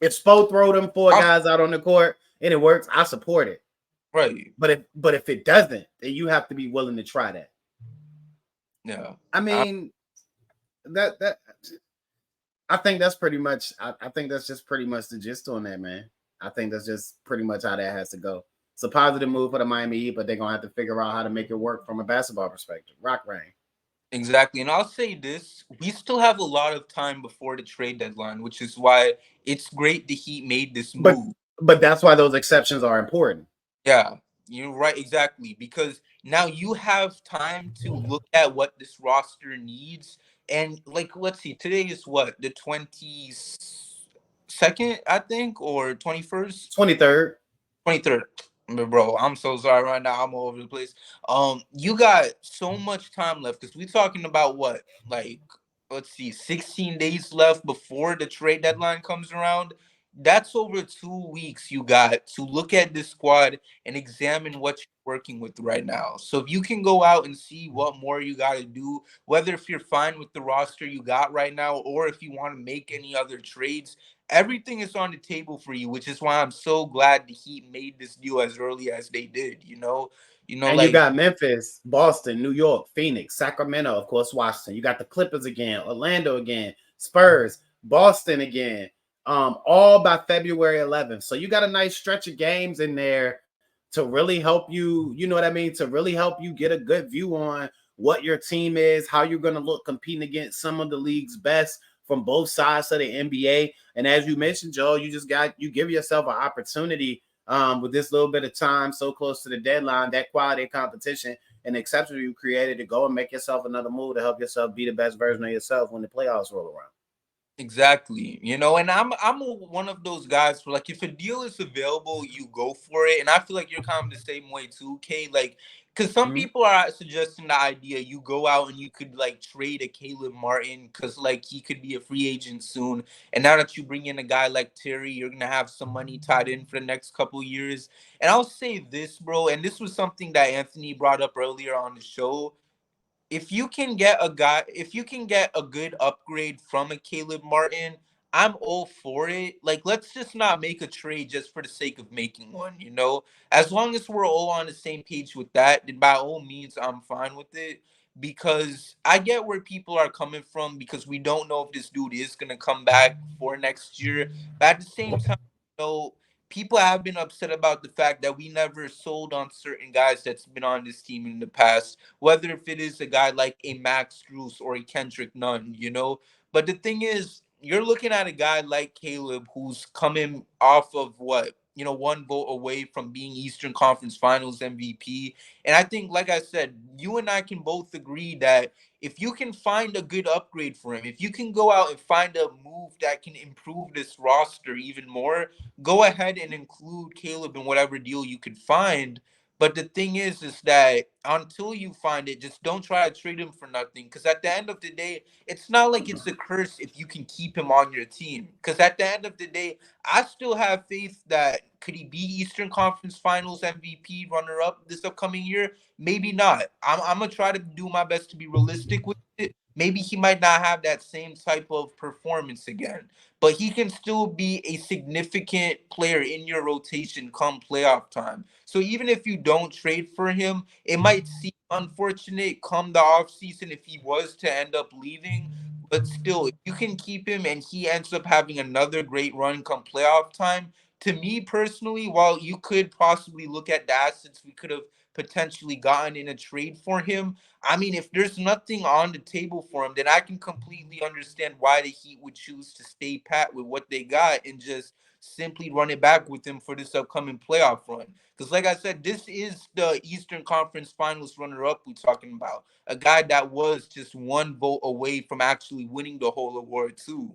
Spo throw them 4 guys out on the court and it works, I support it. Right. But if it doesn't, then you have to be willing to try that. Yeah. I mean, that I think that's pretty much. I think that's just pretty much the gist on that, man. I think that's just pretty much how that has to go. It's a positive move for the Miami Heat, but they're gonna have to figure out how to make it work from a basketball perspective. Rock rain. Exactly. And I'll say this, we still have a lot of time before the trade deadline, which is why it's great the Heat made this But move. but that's why those exceptions are important. Yeah, you're right, exactly. Because now you have time to look at what this roster needs. And like, let's see, today is what, the 22nd, I think, or 21st? 23rd. 23rd. Bro, I'm so sorry right now. I'm all over the place. You got so much time left because we're talking about what, like, let's see, 16 days left before the trade deadline comes around. That's over 2 weeks you got to look at this squad and examine what you're working with right now. So if you can go out and see what more you got to do, whether if you're fine with the roster you got right now or if you want to make any other trades, everything is on the table for you, which is why I'm so glad the Heat made this deal as early as they did. And you Like got Memphis, Boston, New York, Phoenix, Sacramento, of course, Washington. You got the Clippers again, Orlando again, Spurs, Boston again, all by February 11th. So you got a nice stretch of games in there to really help you, you know what I mean? To really help you get a good view on what your team is, how you're going to look competing against some of the league's best from both sides of the NBA. And as you mentioned, Joe, you give yourself an opportunity with this little bit of time so close to the deadline, that quality of competition and exception you created to go and make yourself another move to help yourself be the best version of yourself when the playoffs roll around. exactly, and I'm one of those guys where like if a deal is available, you go for it, and I feel like you're kind of the same way too, K. Like, because some Mm-hmm. people are suggesting the idea you go out and you could like trade a Caleb Martin because like he could be a free agent soon, and now that you bring in a guy like Terry, you're gonna have some money tied in for the next couple years. And I'll say this, bro, and this was something that Anthony brought up earlier on the show. If you can get a good upgrade from a Caleb Martin, I'm all for it. Like, let's just not make a trade just for the sake of making one. As long as we're all on the same page with that, then by all means, I'm fine with it. Because I get where people are coming from because we don't know if this dude is gonna come back for next year. But at the same time, you know, people have been upset about the fact that we never sold on certain guys that's been on this team in the past, whether if it is a guy like a Max Struess or a Kendrick Nunn. But the thing is, you're looking at a guy like Caleb who's coming off of one vote away from being Eastern Conference Finals MVP. And I think, like I said, you and I can both agree that if you can find a good upgrade for him, if you can go out and find a move that can improve this roster even more, go ahead and include Caleb in whatever deal you could find. But the thing is that until you find it, just don't try to trade him for nothing. Because at the end of the day, it's not like it's a curse if you can keep him on your team. Because at the end of the day, I still have faith that could he be Eastern Conference Finals MVP runner up this upcoming year? Maybe not. I'm gonna try to do my best to be realistic with it. Maybe he might not have that same type of performance again, but he can still be a significant player in your rotation come playoff time. So even if you don't trade for him, it might seem unfortunate come the offseason if he was to end up leaving. But still, if you can keep him and he ends up having another great run come playoff time, to me personally, while you could possibly look at the assets we could have potentially gotten in a trade for him, I mean, if there's nothing on the table for him, then I can completely understand why the Heat would choose to stay pat with what they got and just simply run it back with him for this upcoming playoff run. Because, like I said, this is the Eastern Conference Finals runner-up we're talking about. A guy that was just one vote away from actually winning the whole award, too.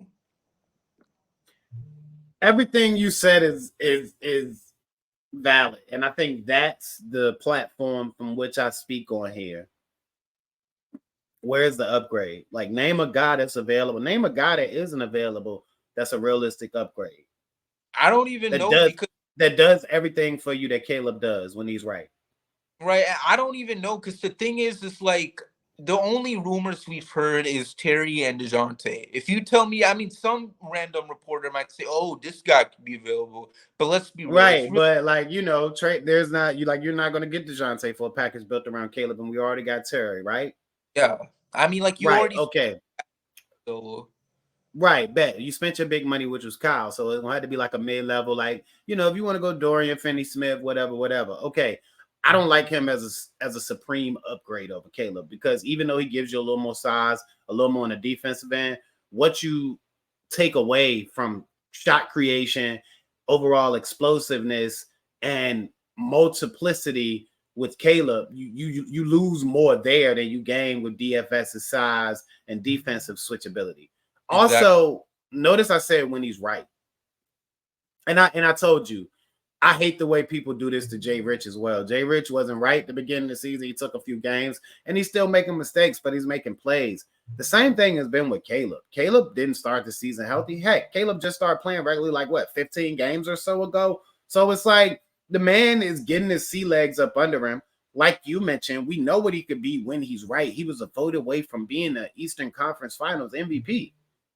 Everything you said is valid, and I think that's the platform from which I speak on here. Where's the upgrade? Like, name a guy that's available. Name a guy that isn't available that's a realistic upgrade. I don't even That know does because that does everything for you that Caleb does when he's right. right, I don't even know because the thing is, it's like the only rumors we've heard is Terry and DeJounte. If you tell me, I mean, some random reporter might say, "Oh, this guy could be available," but let's be real. Right, but like trade. There's not you're not going to get DeJounte for a package built around Caleb, and we already got Terry, right? Yeah, I mean, like you Right. already Okay. So Right, bet. You spent your big money, which was Kyle. So it had to be like a mid-level, like, if you want to go Dorian Finney-Smith, whatever. Okay. I don't like him as a supreme upgrade over Caleb, because even though he gives you a little more size, a little more on the defensive end, what you take away from shot creation, overall explosiveness, and multiplicity with Caleb, you lose more there than you gain with DFS's size and defensive switchability. exactly. Also, notice I said when he's right. And I told you, I hate the way people do this to Jay Rich as well. Jay Rich wasn't right at the beginning of the season. He took a few games and he's still making mistakes, but he's making plays. The same thing has been with Caleb. Caleb didn't start the season healthy. Heck, Caleb just started playing regularly like 15 games or so ago. So it's like the man is getting his sea legs up under him. Like you mentioned, we know what he could be when he's right. He was a vote away from being the Eastern Conference Finals MVP.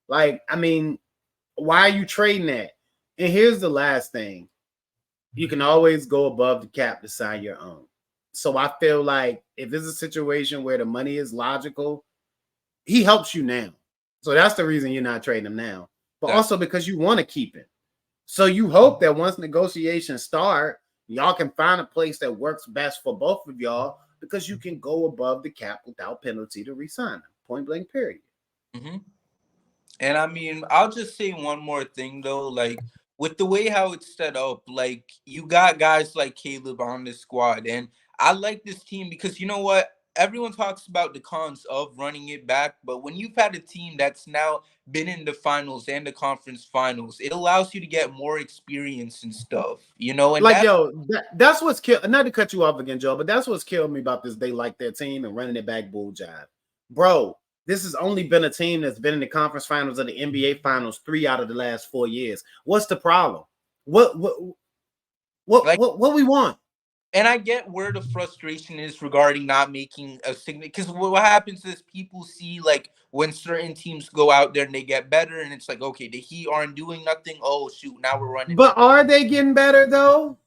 Like, I mean, why are you trading that? And here's the last thing. You can always go above the cap to sign your own. So I feel like if there's a situation where the money is logical, he helps you now. So that's the reason you're not trading him now. But also because you want to keep him. So you hope that once negotiations start, y'all can find a place that works best for both of y'all, because you can go above the cap without penalty to re-sign him. Point blank, period. Mm-hmm. And I mean, I'll just say one more thing though, like with the way how it's set up, like you got guys like Caleb on this squad, and I like this team because you know what? Everyone talks about the cons of running it back, but when you've had a team that's now been in the finals and the conference finals, it allows you to get more experience and stuff, and Like, that yo, that's what's killed. Not to cut you off again, Joe, but that's what's killed me about this. They like their team and running it back bull jive. Bro, this has only been a team that's been in the conference finals of the NBA finals 3 out of the last 4 years. What's the problem? What like we want? And I get where the frustration is regarding not making a significant. Because what happens is people see like when certain teams go out there and they get better, and it's like, okay, the Heat aren't doing nothing. Oh shoot, now we're running But it. are they getting better though?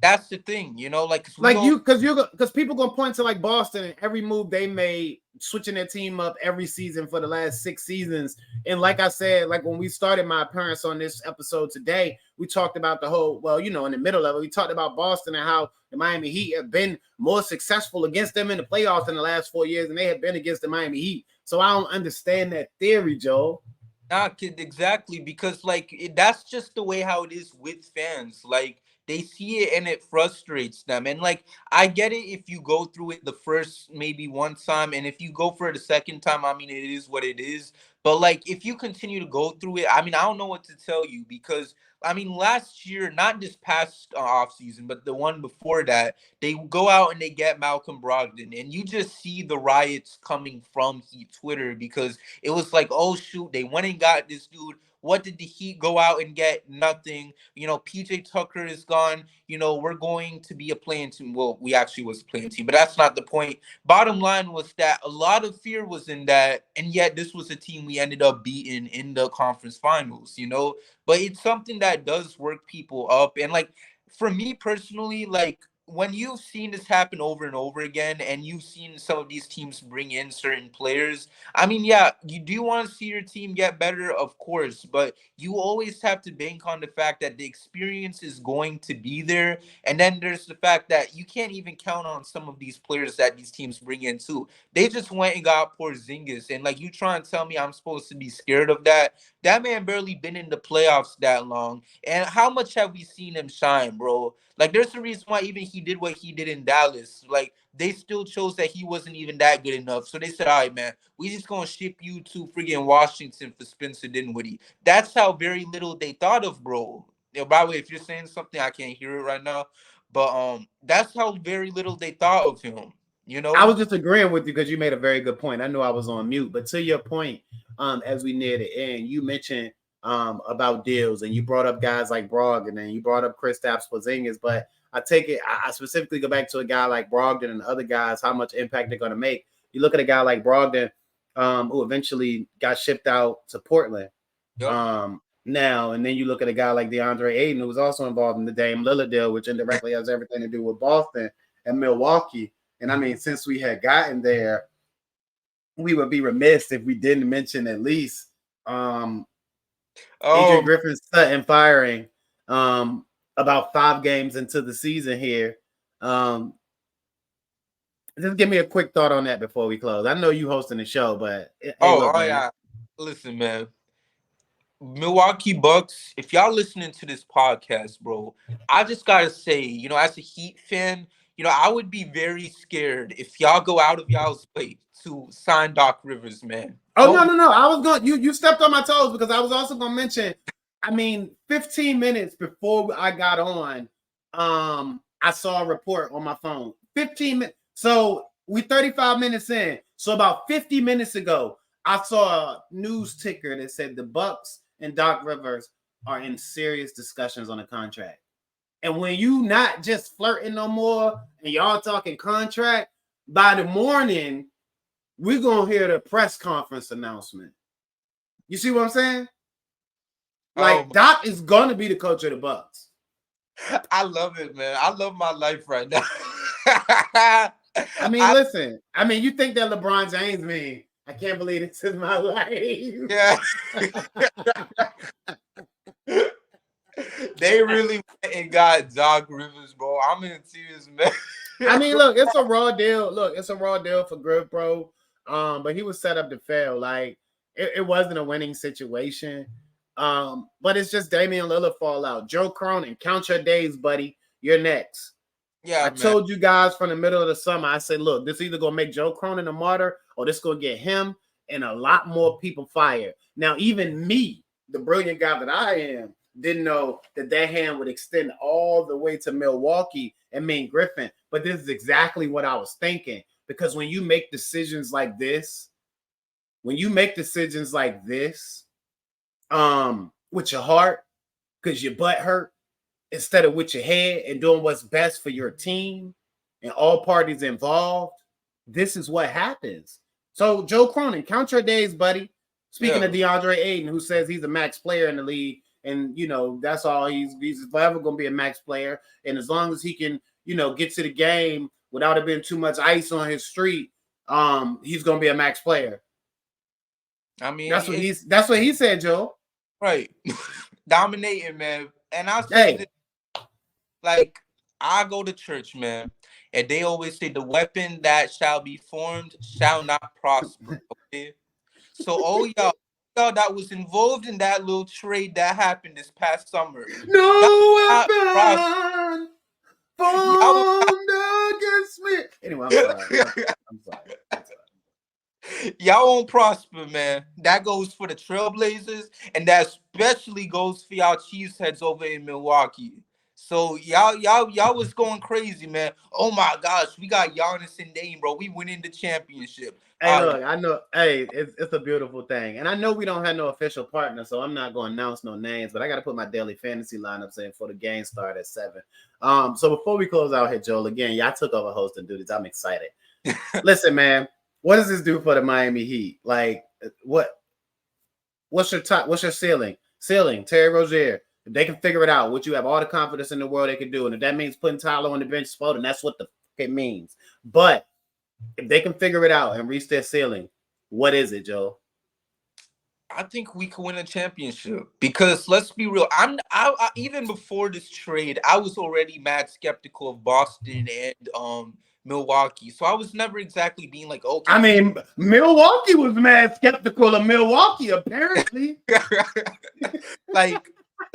That's the thing, like Like because people gonna point to like Boston and every move they made, switching their team up every season for the last 6 seasons. And like I said, like when we started my appearance on this episode today, we talked about the whole, well, in the middle of it, we talked about Boston and how the Miami Heat have been more successful against them in the playoffs in the last 4 years than they have been against the Miami Heat. So I don't understand that theory, Joe. Not kid exactly, because like that's just the way how it is with fans. Like they see it and it frustrates them. And like I get it if you go through it the first maybe one time, and if you go for it the second time, I mean it is what it is. But like if you continue to go through it, I mean I don't know what to tell you, because I mean last year, not this past off season, but the one before that, they go out and they get Malcolm Brogdon, and you just see the riots coming from Heat Twitter, because it was like, oh shoot, they went and got this dude. What did the Heat go out and get? Nothing. PJ Tucker is gone. We're going to be a playing team. Well, we actually was a playing team, but that's not the point. Bottom line was that a lot of fear was in that, and yet this was a team we ended up beating in the conference finals. But it's something that does work people up. And like for me personally, like when you've seen this happen over and over again, and you've seen some of these teams bring in certain players, I mean, yeah, you do want to see your team get better, of course, but you always have to bank on the fact that the experience is going to be there. And then there's the fact that you can't even count on some of these players that these teams bring in too. They just went and got Porzingis, and like you trying to tell me I'm supposed to be scared of that? That man barely been in the playoffs that long. And how much have we seen him shine, bro? Like, there's a reason why even he did what he did in Dallas. Like, they still chose that he wasn't even that good enough. So they said, all right, man, we just gonna ship you to friggin' Washington for Spencer Dinwiddie. That's how very little they thought of, bro. By the way, if you're saying something, I can't hear it right now. But that's how very little they thought of him. I was just agreeing with you because you made a very good point. I knew I was on mute, but to your point, as we near the end, you mentioned about deals, and you brought up guys like Brogdon, and you brought up Kristaps Porzingis. But I take it, I specifically go back to a guy like Brogdon and other guys, how much impact they're going to make. You look at a guy like Brogdon, who eventually got shipped out to Portland. Yep. Now, and then you look at a guy like DeAndre Ayton, who was also involved in the Dame Lillard deal, which indirectly has everything to do with Boston and Milwaukee. And I mean, since we had gotten there, we would be remiss if we didn't mention at least Adrian Griffin's Sutton firing about 5 games into the season here. Just give me a quick thought on that before we close. I know you hosting the show, but yeah. Listen, man. Milwaukee Bucks, if y'all listening to this podcast, bro, I just gotta say, as a Heat fan, I would be very scared if y'all go out of y'all's way to sign Doc Rivers, man. No. I was going. You stepped on my toes because I was also going to mention. 15 minutes before I got on, I saw a report on my phone. 15 minutes. So we 35 minutes in. So about 50 minutes ago, I saw a news ticker that said the Bucks and Doc Rivers are in serious discussions on a contract. And when you not just flirting no more and y'all talking contract, by the morning, we're going to hear the press conference announcement. You see what I'm saying? Doc is going to be the coach of the Bucks. I love it, man. I love my life right now. Listen. You think that LeBron James mean, I can't believe this is my life. Yeah. They really went and got Doc Rivers, bro. I'm in tears, man. Look, it's a raw deal. It's a raw deal for Griff, bro. But he was set up to fail. It wasn't a winning situation. But it's just Damian Lillard fallout. Joe Cronin, count your days, buddy. You're next. Yeah, I told you guys from the middle of the summer, I said, look, this either going to make Joe Cronin a martyr or this going to get him and a lot more people fired. Now, even me, the brilliant guy that I am, didn't know that hand would extend all the way to Milwaukee and mean Griffin. But this is exactly what I was thinking. Because when you make decisions like this, with your heart, because your butt hurt, instead of with your head and doing what's best for your team and all parties involved, this is what happens. So, Joe Cronin, count your days, buddy. Speaking of DeAndre Ayton, who says he's a max player in the league, and, that's all. He's forever going to be a max player. And as long as he can, get to the game without it being too much ice on his street, he's going to be a max player. That's what he said, Joe. Right. Dominating, man. And I say I go to church, man, and they always say the weapon that shall be formed shall not prosper. Okay. So all y'all that was involved in that little trade that happened this past summer. No weapon formed against me. Anyway, I'm sorry. Y'all won't prosper, man. That goes for the Trailblazers, and that especially goes for y'all Cheeseheads over in Milwaukee. So y'all was going crazy, man. Oh my gosh, we got Giannis and Dame, bro. We winning the championship. Hey, look, I know. Hey, it's a beautiful thing, and I know we don't have no official partner, so I'm not going to announce no names. But I got to put my daily fantasy lineups in for the game start at 7. So before we close out here, Joel, again, y'all took over hosting duties. I'm excited. Listen, man, what does this do for the Miami Heat? What's your ceiling? Terry Rozier. If they can figure it out, would you have all the confidence in the world they can do? And if that means putting Tyler on the bench spot, then that's what it means. But if they can figure it out and reach their ceiling, what is it, Joe? I think we can win a championship because let's be real. I even before this trade, I was already mad skeptical of Boston and Milwaukee. So I was never exactly being like, okay. Milwaukee was mad skeptical of Milwaukee, apparently.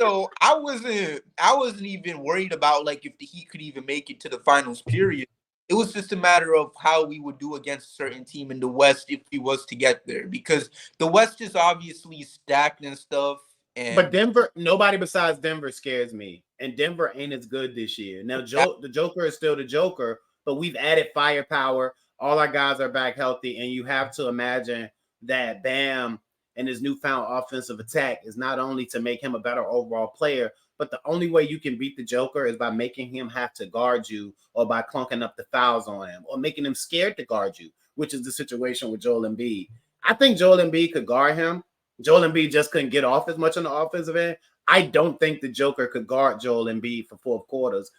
So I wasn't even worried about if the Heat could even make it to the finals, period. It was just a matter of how we would do against a certain team in the West if we was to get there, because the West is obviously stacked and stuff. But Denver, nobody besides Denver scares me, and Denver ain't as good this year. Now, the Joker is still the Joker, but we've added firepower. All our guys are back healthy, and you have to imagine that Bam and his newfound offensive attack is not only to make him a better overall player, but the only way you can beat the Joker is by making him have to guard you or by clunking up the fouls on him or making him scared to guard you, which is the situation with Joel Embiid. I think Joel Embiid could guard him. Joel Embiid just couldn't get off as much on the offensive end. I don't think the Joker could guard Joel Embiid for 4 quarters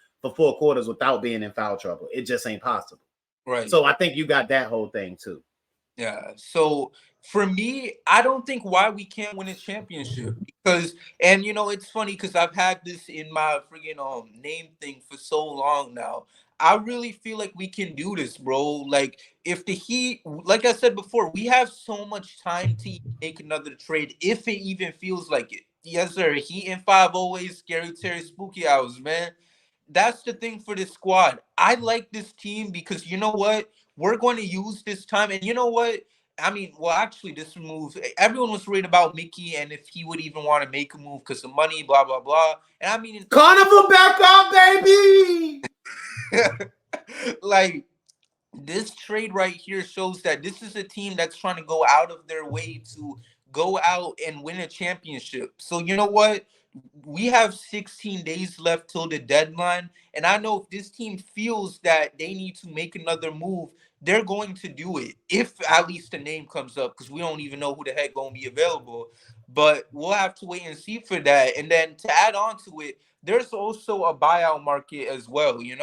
without being in foul trouble. It just ain't possible. Right. So I think you got that whole thing too. Yeah. So for me, I don't think why we can't win a championship because, and it's funny because I've had this in my friggin' name thing for so long now. I really feel like we can do this, bro. Like if the Heat, like I said before, we have so much time to make another trade if it even feels like it. Yes, sir. Heat in 5 always scary Terry spooky hours, man. That's the thing for this squad. I like this team because you know what? We're going to use this time. And you know what? I mean, well, actually, this move, everyone was worried about Mickey and if he would even want to make a move because of money, blah, blah, blah. And I mean, Carnival back up, baby. like, this trade right here shows that this is a team that's trying to go out of their way to go out and win a championship. So you know what? We have 16 days left till the deadline. And I know if this team feels that they need to make another move, they're going to do it. If at least the name comes up, because we don't even know who the heck going to be available. But we'll have to wait and see for that. And then to add on to it, there's also a buyout market as well. You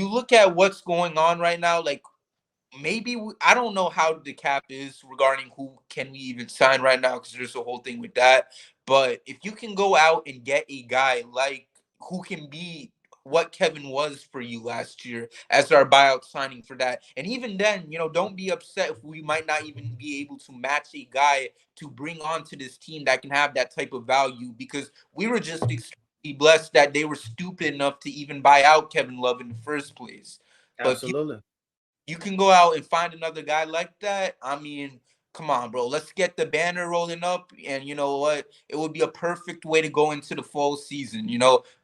look at what's going on right now, like maybe I don't know how the cap is regarding who can we even sign right now because there's a whole thing with that. But if you can go out and get a guy like who can be what Kevin was for you last year as our buyout signing for that, and even then, don't be upset if we might not even be able to match a guy to bring onto this team that can have that type of value because we were just extremely blessed that they were stupid enough to even buy out Kevin Love in the first place. But if Absolutely. you can go out and find another guy like that. I mean, come on, bro. Let's get the banner rolling up. And you know what? It would be a perfect way to go into the fall season.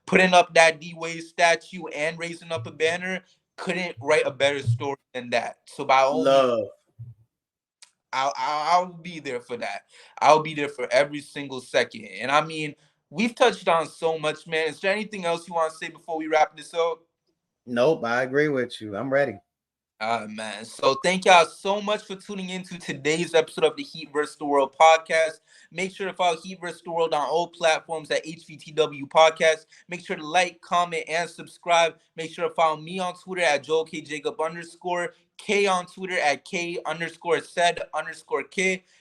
Putting up that D Wade statue and raising up a banner couldn't write a better story than that. So by all means, Love. I'll be there for that. I'll be there for every single second. And I mean, we've touched on so much, man. Is there anything else you want to say before we wrap this up? Nope, I agree with you. I'm ready. Man. So thank y'all so much for tuning in to today's episode of the Heat vs. the World podcast. Make sure to follow Heat vs. the World on all platforms at HVTW Podcast. Make sure to like, comment, and subscribe. Make sure to follow me on Twitter at JoelKJacob_, K on Twitter at K_said_K.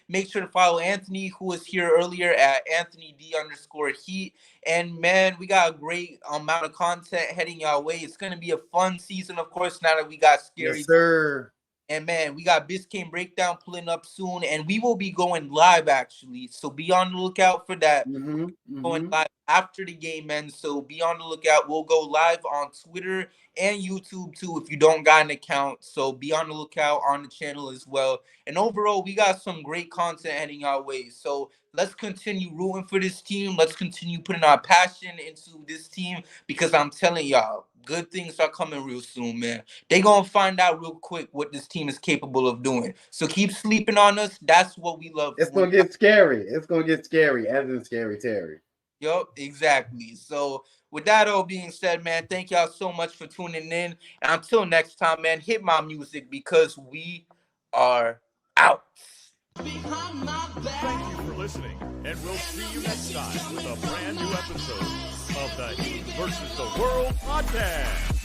Make sure to follow Anthony, who was here earlier, at AnthonyD_Heat. And man, we got a great amount of content heading our way. It's going to be a fun season, of course, now that we got Scary. Yes, sir. And man, we got Biscayne Breakdown pulling up soon, and we will be going live actually. So be on the lookout for that. Going live after the game ends. So be on the lookout. We'll go live on Twitter and YouTube too if you don't got an account. So be on the lookout on the channel as well. And overall, we got some great content heading our way. So let's continue rooting for this team. Let's continue putting our passion into this team because I'm telling y'all, good things are coming real soon, man. They gonna find out real quick what this team is capable of doing. So keep sleeping on us. That's what we love. It's gonna get scary. It's gonna get scary, as in Scary Terry. Yup, exactly. So with that all being said, man, thank y'all so much for tuning in. And until next time, man, hit my music because we are out. Behind my back. Thank you for listening, and we'll see you next time with a brand new episode of the Heat vs. the World podcast.